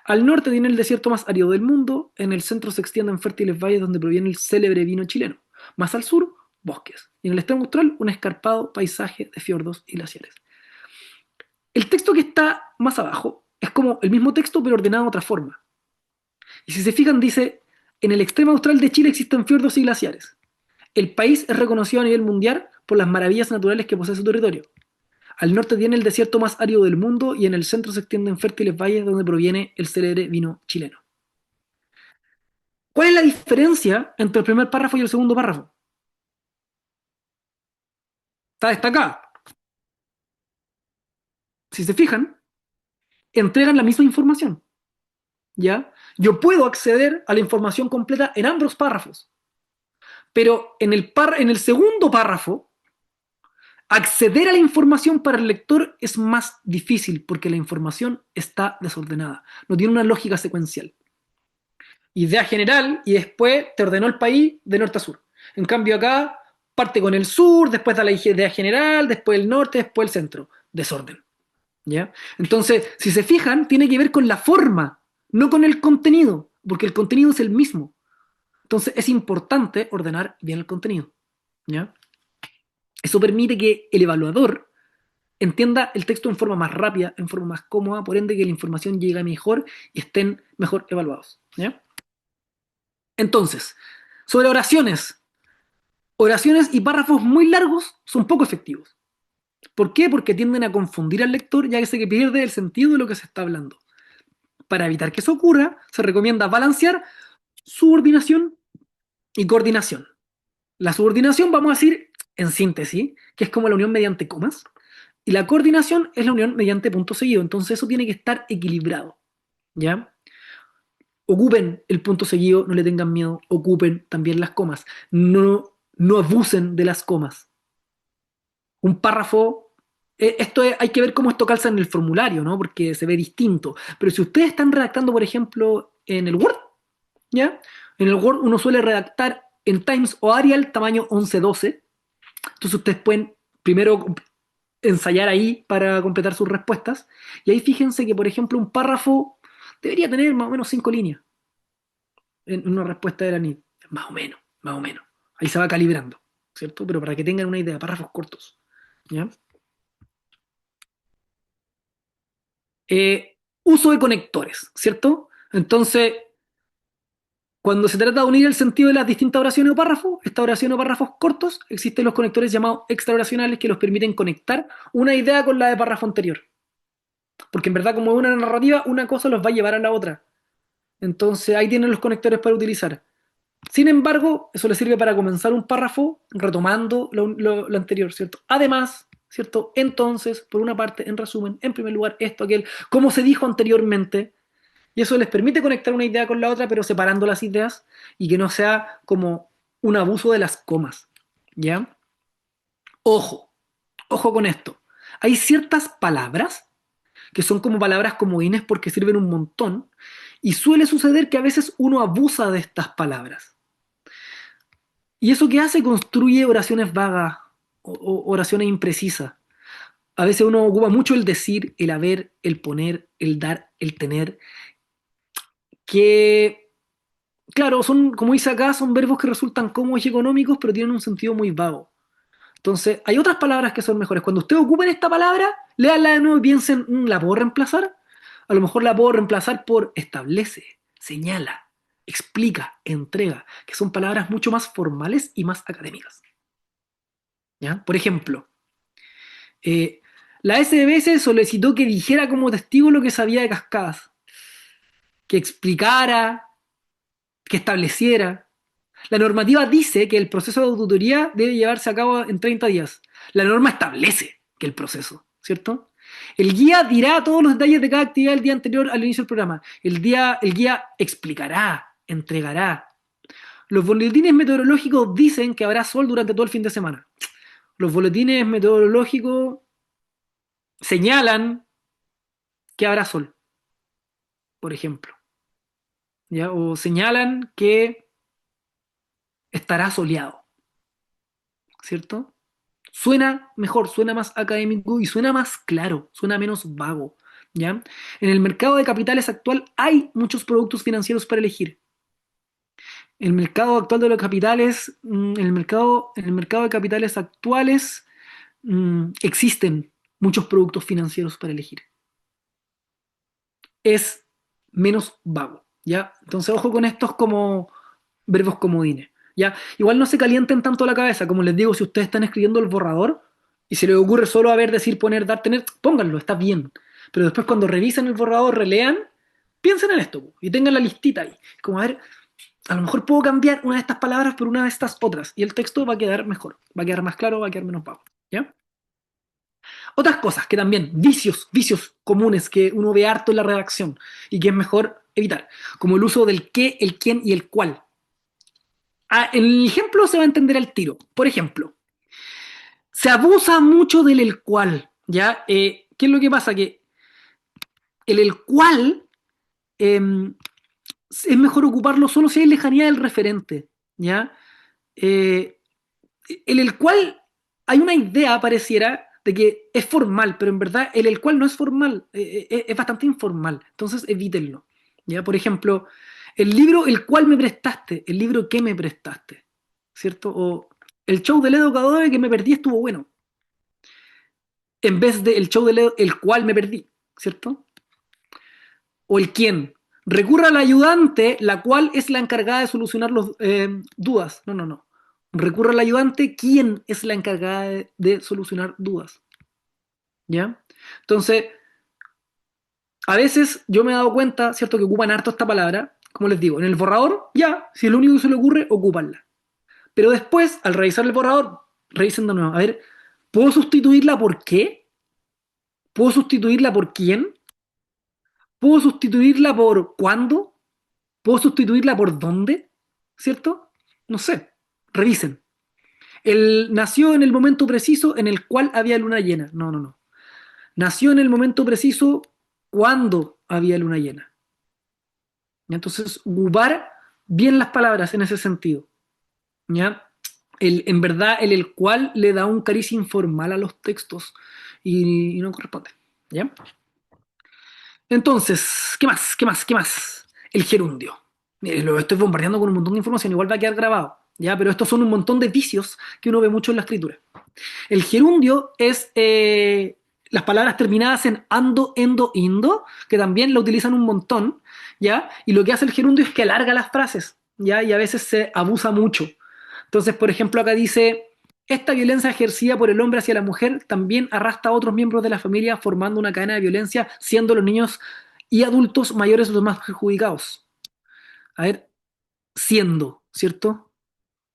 Al norte tiene el desierto más árido del mundo, en el centro se extienden fértiles valles donde proviene el célebre vino chileno. Más al sur, bosques. Y en el extremo austral, un escarpado paisaje de fiordos y glaciares. El texto que está más abajo es como el mismo texto pero ordenado de otra forma. Y si se fijan dice, en el extremo austral de Chile existen fiordos y glaciares. El país es reconocido a nivel mundial por las maravillas naturales que posee su territorio. Al norte tiene el desierto más árido del mundo y en el centro se extienden fértiles valles donde proviene el célebre vino chileno. ¿Cuál es la diferencia entre el primer párrafo y el segundo párrafo? Está destacada. Si se fijan, entregan la misma información. ¿Ya? Yo puedo acceder a la información completa en ambos párrafos, pero en el segundo párrafo, acceder a la información para el lector es más difícil porque la información está desordenada, no tiene una lógica secuencial. Idea general y después te ordenó el país de norte a sur. En cambio acá parte con el sur, después da la idea general, después el norte, después el centro. Desorden. ¿Ya? Entonces, si se fijan, tiene que ver con la forma, no con el contenido, porque el contenido es el mismo. Entonces es importante ordenar bien el contenido. ¿Ya? Eso permite que el evaluador entienda el texto en forma más rápida, en forma más cómoda, por ende que la información llegue mejor y estén mejor evaluados. ¿Ya? Entonces, sobre oraciones. Oraciones y párrafos muy largos son poco efectivos. ¿Por qué? Porque tienden a confundir al lector ya que se pierde el sentido de lo que se está hablando. Para evitar que eso ocurra, se recomienda balancear subordinación y coordinación. La subordinación, vamos a decir, en síntesis, que es como la unión mediante comas, y la coordinación es la unión mediante punto seguido. Entonces eso tiene que estar equilibrado. ¿Ya? Ocupen el punto seguido, no le tengan miedo, ocupen también las comas. No abusen de las comas. Un párrafo, hay que ver cómo esto calza en el formulario, ¿no? Porque se ve distinto. Pero si ustedes están redactando, por ejemplo, en el Word, ¿ya? En el Word uno suele redactar en Times o Arial tamaño 11-12. Entonces ustedes pueden primero ensayar ahí para completar sus respuestas. Y ahí fíjense que, por ejemplo, un párrafo debería tener más o menos 5 líneas en una respuesta de la NID. Más o menos, más o menos. Ahí se va calibrando, ¿cierto? Pero para que tengan una idea, párrafos cortos. ¿Ya? Uso de conectores, ¿cierto? Entonces, cuando se trata de unir el sentido de las distintas oraciones o párrafos, estas oraciones o párrafos cortos, existen los conectores llamados extraoracionales que los permiten conectar una idea con la de párrafo anterior. Porque en verdad, como es una narrativa, una cosa los va a llevar a la otra. Entonces, ahí tienen los conectores para utilizar. Sin embargo, eso le sirve para comenzar un párrafo retomando lo anterior, ¿cierto? Además, ¿cierto? Entonces, por una parte, en resumen, en primer lugar, esto, aquel, como se dijo anteriormente, y eso les permite conectar una idea con la otra, pero separando las ideas y que no sea como un abuso de las comas, ¿ya? Ojo, ojo con esto. Hay ciertas palabras que son como palabras comodines porque sirven un montón, y suele suceder que a veces uno abusa de estas palabras. ¿Y eso qué hace? Construye oraciones vagas o oraciones imprecisas. A veces uno ocupa mucho el decir, el haber, el poner, el dar, el tener, que, claro, son, como dice acá, son verbos que resultan cómodos y económicos, pero tienen un sentido muy vago. Entonces, hay otras palabras que son mejores. Cuando ustedes ocupen esta palabra, léanla de nuevo y piensen, ¿la puedo reemplazar? A lo mejor la puedo reemplazar por establece, señala, explica, entrega, que son palabras mucho más formales y más académicas. ¿Ya? Por ejemplo, eh, la SBS solicitó que dijera como testigo lo que sabía de cascadas, que explicara, que estableciera. La normativa dice que el proceso de auditoría debe llevarse a cabo en 30 días. La norma establece que el proceso, ¿cierto? El guía dirá todos los detalles de cada actividad el día anterior al inicio del programa. El guía explicará, entregará. Los boletines meteorológicos dicen que habrá sol durante todo el fin de semana. Los boletines meteorológicos señalan que habrá sol, por ejemplo, ¿ya? O señalan que estará soleado, ¿cierto? Suena mejor, suena más académico y suena más claro, suena menos vago, ¿ya? En el mercado de capitales actual hay muchos productos financieros para elegir. El mercado actual de los capitales, en el mercado de capitales actuales existen muchos productos financieros para elegir. Es menos vago, ¿ya? Entonces, ojo con estos como verbos comodines, ¿ya? Igual no se calienten tanto la cabeza, como les digo, si ustedes están escribiendo el borrador y se les ocurre solo haber, decir, poner, dar, tener, pónganlo, está bien. Pero después cuando revisen el borrador, relean, piensen en esto y tengan la listita ahí. Como a ver, a lo mejor puedo cambiar una de estas palabras por una de estas otras y el texto va a quedar mejor, va a quedar más claro, va a quedar menos vago, ¿ya? Otras cosas que también, vicios comunes que uno ve harto en la redacción y que es mejor evitar, como el uso del qué, el quién y el cuál. En el ejemplo se va a entender al tiro. Por ejemplo, se abusa mucho del el cual, ¿ya? ¿Qué es lo que pasa? Que el cual es mejor ocuparlo solo si hay lejanía del referente, ¿ya? El cual hay una idea, pareciera, de que es formal, pero en verdad el cual no es formal, es bastante informal, entonces evítenlo, ¿ya? Por ejemplo, el libro el cual me prestaste, el libro que me prestaste, ¿cierto? O el show del educador que me perdí estuvo bueno, en vez de el show del el cual me perdí, ¿cierto? O el quién. Recurra al ayudante, la cual es la encargada de solucionar las dudas. No. Recurra al ayudante, quien es la encargada de solucionar dudas. ¿Ya? Entonces, a veces yo me he dado cuenta, ¿cierto?, que ocupan harto esta palabra. Como les digo, en el borrador, ya, si es lo único que se le ocurre, ocúpanla. Pero después, al revisar el borrador, revisen de nuevo. A ver, ¿puedo sustituirla por qué? ¿Puedo sustituirla por quién? ¿Puedo sustituirla por cuándo? ¿Puedo sustituirla por dónde? ¿Cierto? No sé. Revisen. Él nació en el momento preciso en el cual había luna llena. No. Nació en el momento preciso cuando había luna llena. Entonces, ocupar bien las palabras en ese sentido. ¿Ya? En verdad, el cual le da un cariz informal a los textos y no corresponde. ¿Ya? Entonces, ¿qué más? ¿Qué más? ¿Qué más? El gerundio. Mire, lo estoy bombardeando con un montón de información, igual va a quedar grabado. ¿Ya? Pero estos son un montón de vicios que uno ve mucho en la escritura. El gerundio es las palabras terminadas en ando, endo, indo, que también lo utilizan un montón, ¿ya? Y lo que hace el gerundio es que alarga las frases, ¿ya? Y a veces se abusa mucho. Entonces, por ejemplo, acá dice, esta violencia ejercida por el hombre hacia la mujer también arrastra a otros miembros de la familia formando una cadena de violencia, siendo los niños y adultos mayores los más perjudicados. A ver, siendo, ¿cierto?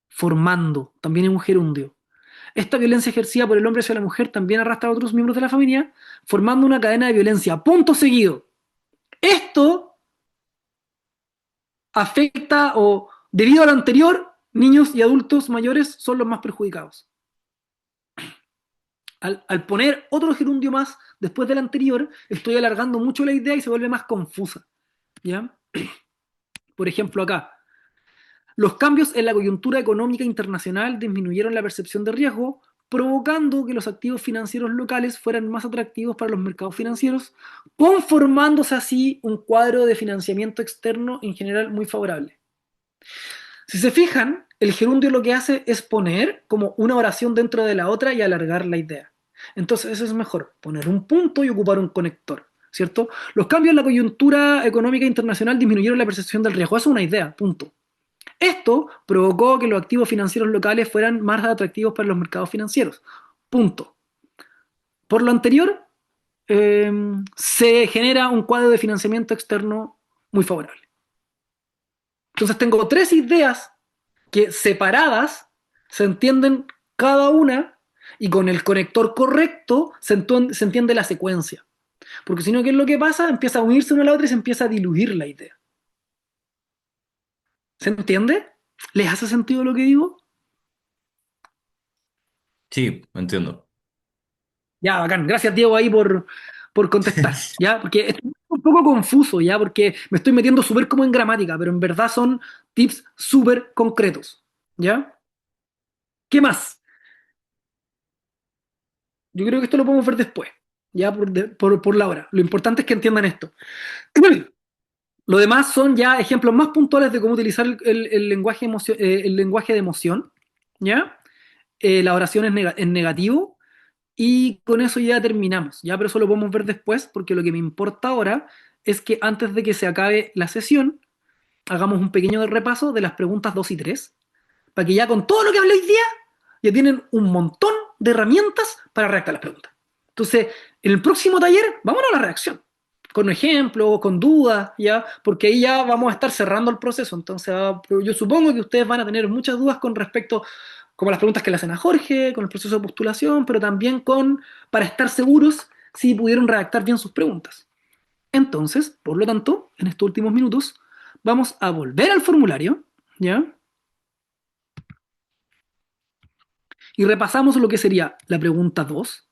Formando, también es un gerundio. Esta violencia ejercida por el hombre hacia la mujer también arrastra a otros miembros de la familia, formando una cadena de violencia. Punto seguido. Esto afecta o, debido a lo anterior, niños y adultos mayores son los más perjudicados. Al poner otro gerundio más después del anterior, estoy alargando mucho la idea y se vuelve más confusa. ¿Ya? Por ejemplo, acá. Los cambios en la coyuntura económica internacional disminuyeron la percepción de riesgo, provocando que los activos financieros locales fueran más atractivos para los mercados financieros, conformándose así un cuadro de financiamiento externo en general muy favorable. Si se fijan, el gerundio lo que hace es poner como una oración dentro de la otra y alargar la idea. Entonces eso es mejor, poner un punto y ocupar un conector, ¿cierto? Los cambios en la coyuntura económica internacional disminuyeron la percepción del riesgo. Eso es una idea, punto. Esto provocó que los activos financieros locales fueran más atractivos para los mercados financieros. Punto. Por lo anterior, se genera un cuadro de financiamiento externo muy favorable. Entonces tengo tres ideas que separadas se entienden cada una y con el conector correcto se entiende la secuencia. Porque si no, ¿qué es lo que pasa? Empieza a unirse una a la otra y se empieza a diluir la idea. ¿Se entiende? ¿Les hace sentido lo que digo? Sí, entiendo. Ya, bacán. Gracias, Diego, ahí por contestar, ¿ya? Porque estoy un poco confuso, ¿ya? Porque me estoy metiendo súper como en gramática, pero en verdad son tips súper concretos, ¿ya? ¿Qué más? Yo creo que esto lo podemos ver después, ¿ya? Por la hora. Lo importante es que entiendan esto. Lo demás son ya ejemplos más puntuales de cómo utilizar el lenguaje, el lenguaje de emoción, ¿ya? La oración en negativo. Y con eso ya terminamos, ya, pero eso lo podemos ver después, porque lo que me importa ahora es que antes de que se acabe la sesión, hagamos un pequeño repaso de las preguntas 2 y 3, para que ya con todo lo que hablé hoy día, ya tienen un montón de herramientas para redactar las preguntas. Entonces, en el próximo taller, vámonos a la redacción, con ejemplos, con dudas, ya, porque ahí ya vamos a estar cerrando el proceso. Entonces, yo supongo que ustedes van a tener muchas dudas con respecto como las preguntas que le hacen a Jorge, con el proceso de postulación, pero también para estar seguros si pudieron redactar bien sus preguntas. Entonces, por lo tanto, en estos últimos minutos, vamos a volver al formulario, ¿ya? Y repasamos lo que sería la pregunta 2.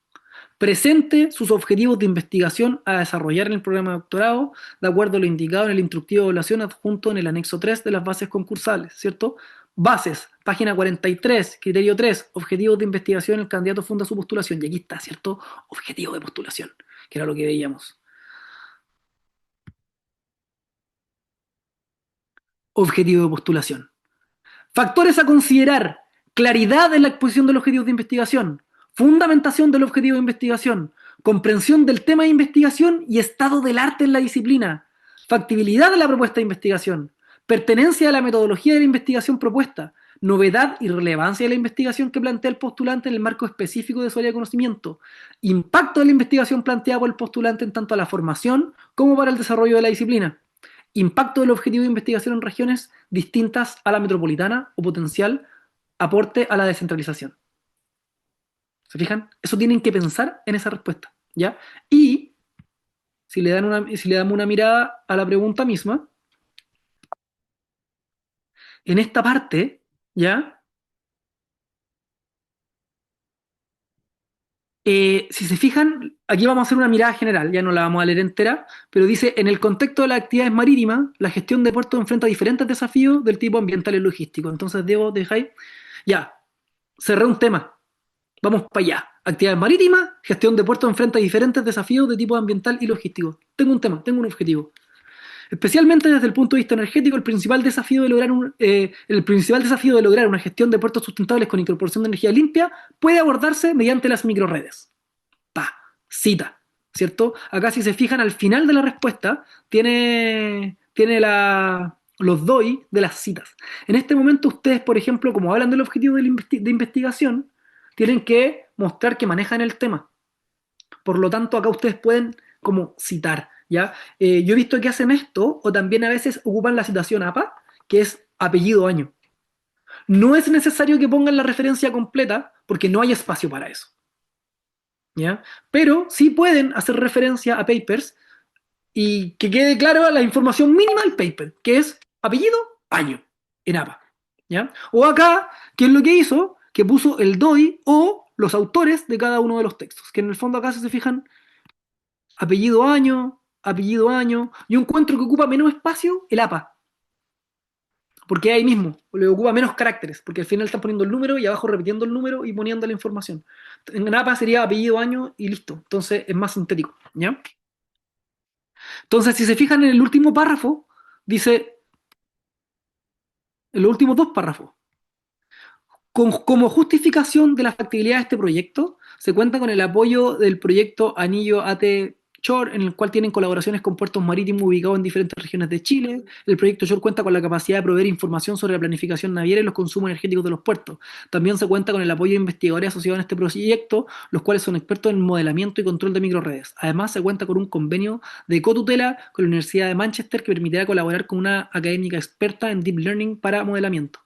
Presente sus objetivos de investigación a desarrollar en el programa de doctorado, de acuerdo a lo indicado en el instructivo de evaluación adjunto en el anexo 3 de las bases concursales, ¿cierto? Bases, página 43, criterio 3, objetivos de investigación, el candidato funda su postulación. Y aquí está, ¿cierto? Objetivo de postulación, que era lo que veíamos. Objetivo de postulación. Factores a considerar: claridad en la exposición de los objetivos de investigación, fundamentación del objetivo de investigación, comprensión del tema de investigación y estado del arte en la disciplina, factibilidad de la propuesta de investigación, pertenencia a la metodología de la investigación propuesta, novedad y relevancia de la investigación que plantea el postulante en el marco específico de su área de conocimiento, impacto de la investigación planteada por el postulante en tanto a la formación como para el desarrollo de la disciplina, impacto del objetivo de investigación en regiones distintas a la metropolitana o potencial aporte a la descentralización. ¿Se fijan? Eso tienen que pensar en esa respuesta, ¿ya? Y si le damos una mirada a la pregunta misma, en esta parte, ¿ya? Si se fijan, aquí vamos a hacer una mirada general, ya no la vamos a leer entera, pero dice, en el contexto de las actividades marítimas, la gestión de puertos enfrenta diferentes desafíos del tipo ambiental y logístico. Entonces, Diego, dejáis, ya, cerré un tema. Vamos para allá. Actividades marítimas, gestión de puertos enfrenta diferentes desafíos de tipo ambiental y logístico. Tengo un tema, tengo un objetivo. Especialmente desde el punto de vista energético, el principal desafío de lograr una gestión de puertos sustentables con incorporación de energía limpia puede abordarse mediante las microredes. Pa, cita, ¿cierto? Acá si se fijan al final de la respuesta, tiene los DOI de las citas. En este momento ustedes, por ejemplo, como hablan del objetivo de investigación, tienen que mostrar que manejan el tema. Por lo tanto, acá ustedes pueden como citar, ¿ya? Yo he visto que hacen esto, o también a veces ocupan la citación APA, que es apellido año. No es necesario que pongan la referencia completa, porque no hay espacio para eso, ¿ya? Pero sí pueden hacer referencia a papers y que quede clara la información mínima del paper, que es apellido, año, en APA, ¿ya? O acá, ¿qué es lo que hizo? Que puso el DOI o los autores de cada uno de los textos, que en el fondo acá, si se fijan, apellido, año. Yo encuentro que ocupa menos espacio el APA, porque ahí mismo le ocupa menos caracteres, porque al final están poniendo el número y abajo repitiendo el número y poniendo la información. En APA sería apellido, año y listo. Entonces es más sintético, ¿ya? Entonces, si se fijan en el último párrafo, dice, en los últimos dos párrafos, como justificación de la factibilidad de este proyecto, se cuenta con el apoyo del proyecto Anillo AT Shore, en el cual tienen colaboraciones con puertos marítimos ubicados en diferentes regiones de Chile. El proyecto Shore cuenta con la capacidad de proveer información sobre la planificación naviera y los consumos energéticos de los puertos. También se cuenta con el apoyo de investigadores asociados en este proyecto, los cuales son expertos en modelamiento y control de microredes. Además, se cuenta con un convenio de cotutela con la Universidad de Manchester que permitirá colaborar con una académica experta en Deep Learning para modelamiento.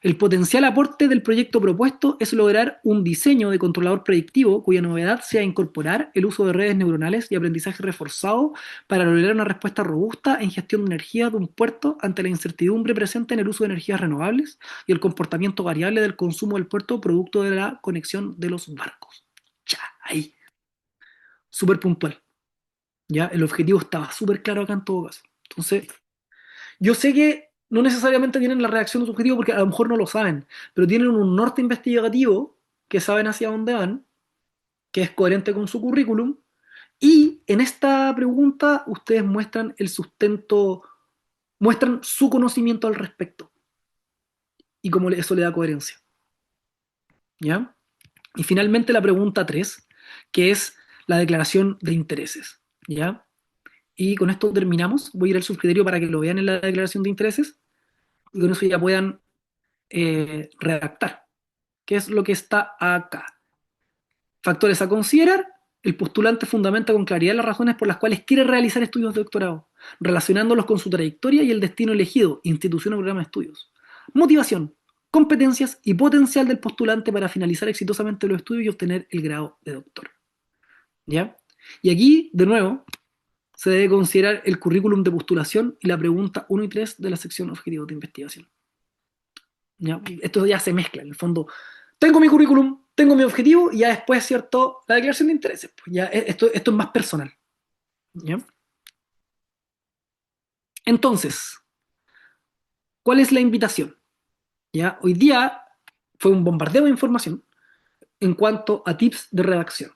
El potencial aporte del proyecto propuesto es lograr un diseño de controlador predictivo cuya novedad sea incorporar el uso de redes neuronales y aprendizaje reforzado para lograr una respuesta robusta en gestión de energía de un puerto ante la incertidumbre presente en el uso de energías renovables y el comportamiento variable del consumo del puerto producto de la conexión de los barcos. Ya, ahí. Súper puntual. Ya, el objetivo estaba súper claro acá en todo caso. Entonces, yo sé que no necesariamente tienen la reacción de su objetivo porque a lo mejor no lo saben, pero tienen un norte investigativo que saben hacia dónde van, que es coherente con su currículum, y en esta pregunta ustedes muestran el sustento, muestran su conocimiento al respecto y cómo eso le da coherencia. ¿Ya? Y finalmente la pregunta 3, que es la declaración de intereses. ¿Ya? Y con esto terminamos. Voy a ir al subcriterio para que lo vean en la declaración de intereses y con eso ya puedan redactar, que es lo que está acá. Factores a considerar. El postulante fundamenta con claridad las razones por las cuales quiere realizar estudios de doctorado, relacionándolos con su trayectoria y el destino elegido, institución o programa de estudios. Motivación, competencias y potencial del postulante para finalizar exitosamente los estudios y obtener el grado de doctor. ¿Ya? Y aquí, de nuevo, se debe considerar el currículum de postulación y la pregunta 1 y 3 de la sección objetivos de investigación. ¿Ya? Esto ya se mezcla, en el fondo. Tengo mi currículum, tengo mi objetivo y ya después, ¿cierto? La declaración de intereses. Pues ya esto es más personal. ¿Ya? Entonces, ¿cuál es la invitación? ¿Ya? Hoy día fue un bombardeo de información en cuanto a tips de redacción.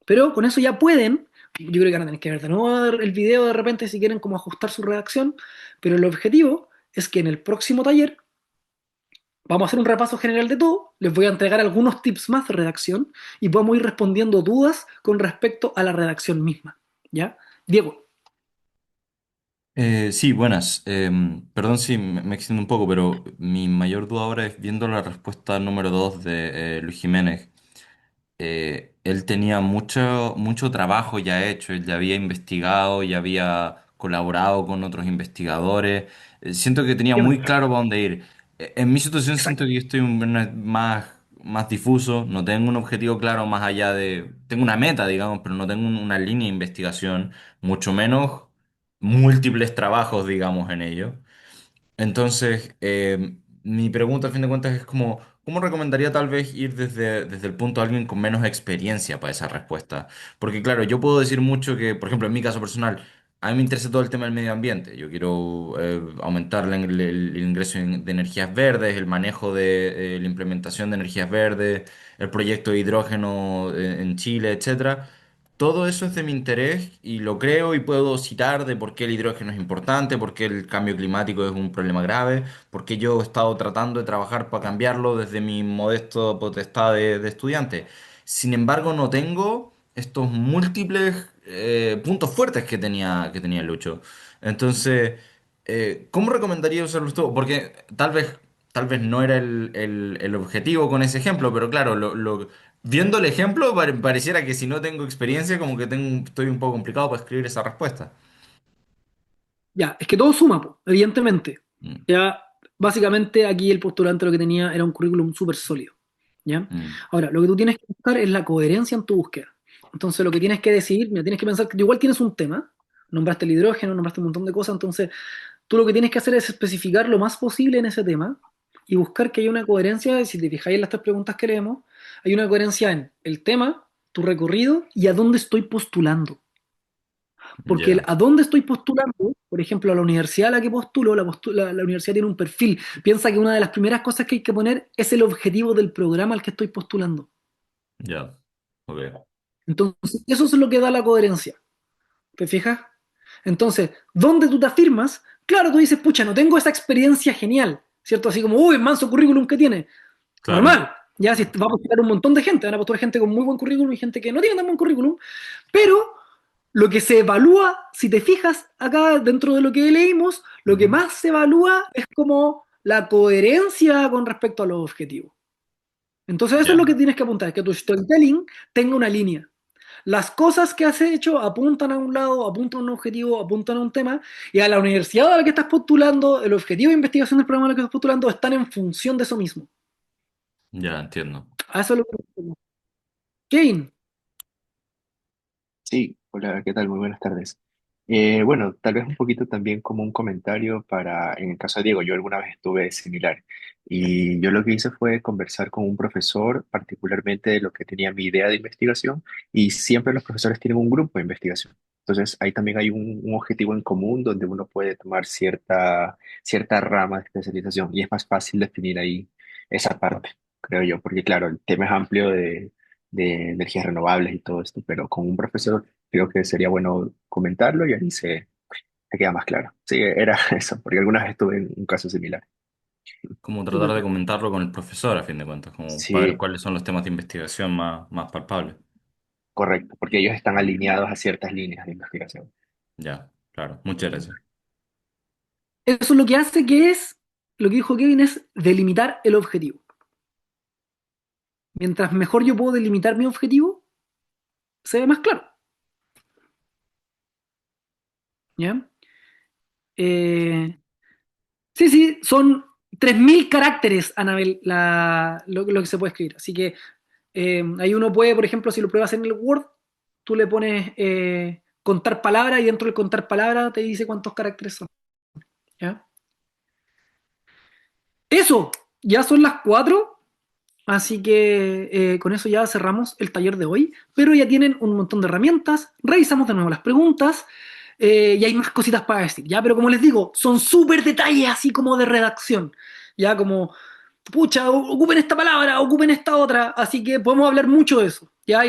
Pero con eso ya pueden, yo creo que van a tener que ver de nuevo el video de repente si quieren como ajustar su redacción, pero el objetivo es que en el próximo taller vamos a hacer un repaso general de todo, les voy a entregar algunos tips más de redacción y podemos ir respondiendo dudas con respecto a la redacción misma. ¿Ya? Diego. Sí, buenas. Perdón si me extiendo un poco, pero mi mayor duda ahora es viendo la respuesta número 2 de Luis Jiménez. Él tenía mucho trabajo ya hecho, él ya había investigado, ya había colaborado con otros investigadores. Siento que tenía muy claro para dónde ir. En mi situación siento Exacto. que yo estoy más difuso, no tengo un objetivo claro más allá de... Tengo una meta, digamos, pero no tengo una línea de investigación, mucho menos múltiples trabajos, digamos, en ello. Entonces, mi pregunta al fin de cuentas es como, ¿cómo recomendaría tal vez ir desde el punto de alguien con menos experiencia para esa respuesta? Porque claro, yo puedo decir mucho que, por ejemplo, en mi caso personal, a mí me interesa todo el tema del medio ambiente. Yo quiero aumentar el ingreso de energías verdes, el manejo de la implementación de energías verdes, el proyecto de hidrógeno en Chile, etcétera. Todo eso es de mi interés y lo creo y puedo citar de por qué el hidrógeno es importante, por qué el cambio climático es un problema grave, por qué yo he estado tratando de trabajar para cambiarlo desde mi modesto potestad de estudiante. Sin embargo, no tengo estos múltiples puntos fuertes que tenía el Lucho. Entonces, ¿cómo recomendaría usarlo tú? Porque tal vez no era el objetivo con ese ejemplo, pero claro, viendo el ejemplo, pareciera que si no tengo experiencia, como que estoy un poco complicado para escribir esa respuesta. Ya, es que todo suma, po, evidentemente. Mm, Ya, básicamente aquí el postulante lo que tenía era un currículum súper sólido. ¿Ya? mm, Ahora, lo que tú tienes que buscar es la coherencia en tu búsqueda. Entonces, lo que tienes que decidir, mira, tienes que pensar que igual tienes un tema, nombraste el hidrógeno, nombraste un montón de cosas, entonces tú lo que tienes que hacer es especificar lo más posible en ese tema y buscar que haya una coherencia, si te fijáis en las tres preguntas que leemos, hay una coherencia en el tema, tu recorrido y a dónde estoy postulando. Porque ya, a dónde estoy postulando, por ejemplo, a la universidad a la que postulo, la universidad tiene un perfil. Piensa que una de las primeras cosas que hay que poner es el objetivo del programa al que estoy postulando. ya, ok, Entonces, eso es lo que da la coherencia. ¿Te fijas? Entonces, ¿dónde tú te afirmas? Claro, tú dices, pucha, no tengo esa experiencia genial, ¿cierto? Así como, uy, manso currículum que tiene. claro, Normal. Ya, si va a postular un montón de gente, van a postular gente con muy buen currículum y gente que no tiene tan buen currículum, pero lo que se evalúa, si te fijas acá dentro de lo que leímos, lo que ujú, más se evalúa es como la coherencia con respecto a los objetivos. Entonces eso es lo ya, que tienes que apuntar, que tu storytelling tenga una línea. Las cosas que has hecho apuntan a un lado, apuntan a un objetivo, apuntan a un tema, y a la universidad a la que estás postulando, el objetivo de investigación del programa al que estás postulando están en función de eso mismo. ya entiendo. A eso es lo que... Kane, Sí, hola, ¿qué tal? Muy buenas tardes. Bueno, tal vez un poquito también como un comentario para, en el caso de Diego, yo alguna vez estuve similar y yo lo que hice fue conversar con un profesor, particularmente de lo que tenía mi idea de investigación, y siempre los profesores tienen un grupo de investigación. Entonces, ahí también hay un objetivo en común donde uno puede tomar cierta rama de especialización y es más fácil definir ahí esa parte, creo yo, porque claro, el tema es amplio de energías renovables y todo esto, pero con un profesor creo que sería bueno comentarlo y ahí se queda más claro. Sí, era eso, porque alguna vez estuve en un caso similar. Como tratar súper. de comentarlo con el profesor, a fin de cuentas, como para ver Sí, cuáles son los temas de investigación más palpables. correcto, porque ellos están alineados a ciertas líneas de investigación. Ya, claro, muchas gracias. Eso es lo que hace que es, lo que dijo Kevin es delimitar el objetivo. Mientras mejor yo puedo delimitar mi objetivo, se ve más claro. ¿Ya? Eh, sí, sí, son 3000 caracteres, Anabel, lo que se puede escribir. Así que ahí uno puede, por ejemplo, si lo pruebas en el Word, tú le pones contar palabras y dentro del contar palabras te dice cuántos caracteres son. ¿Ya? Eso, ya son las 4. Así que con eso ya cerramos el taller de hoy, pero ya tienen un montón de herramientas, revisamos de nuevo las preguntas y hay más cositas para decir, ¿ya? Pero como les digo, son súper detalles así como de redacción, ya como, pucha, ocupen esta palabra, ocupen esta otra, así que podemos hablar mucho de eso, ¿ya?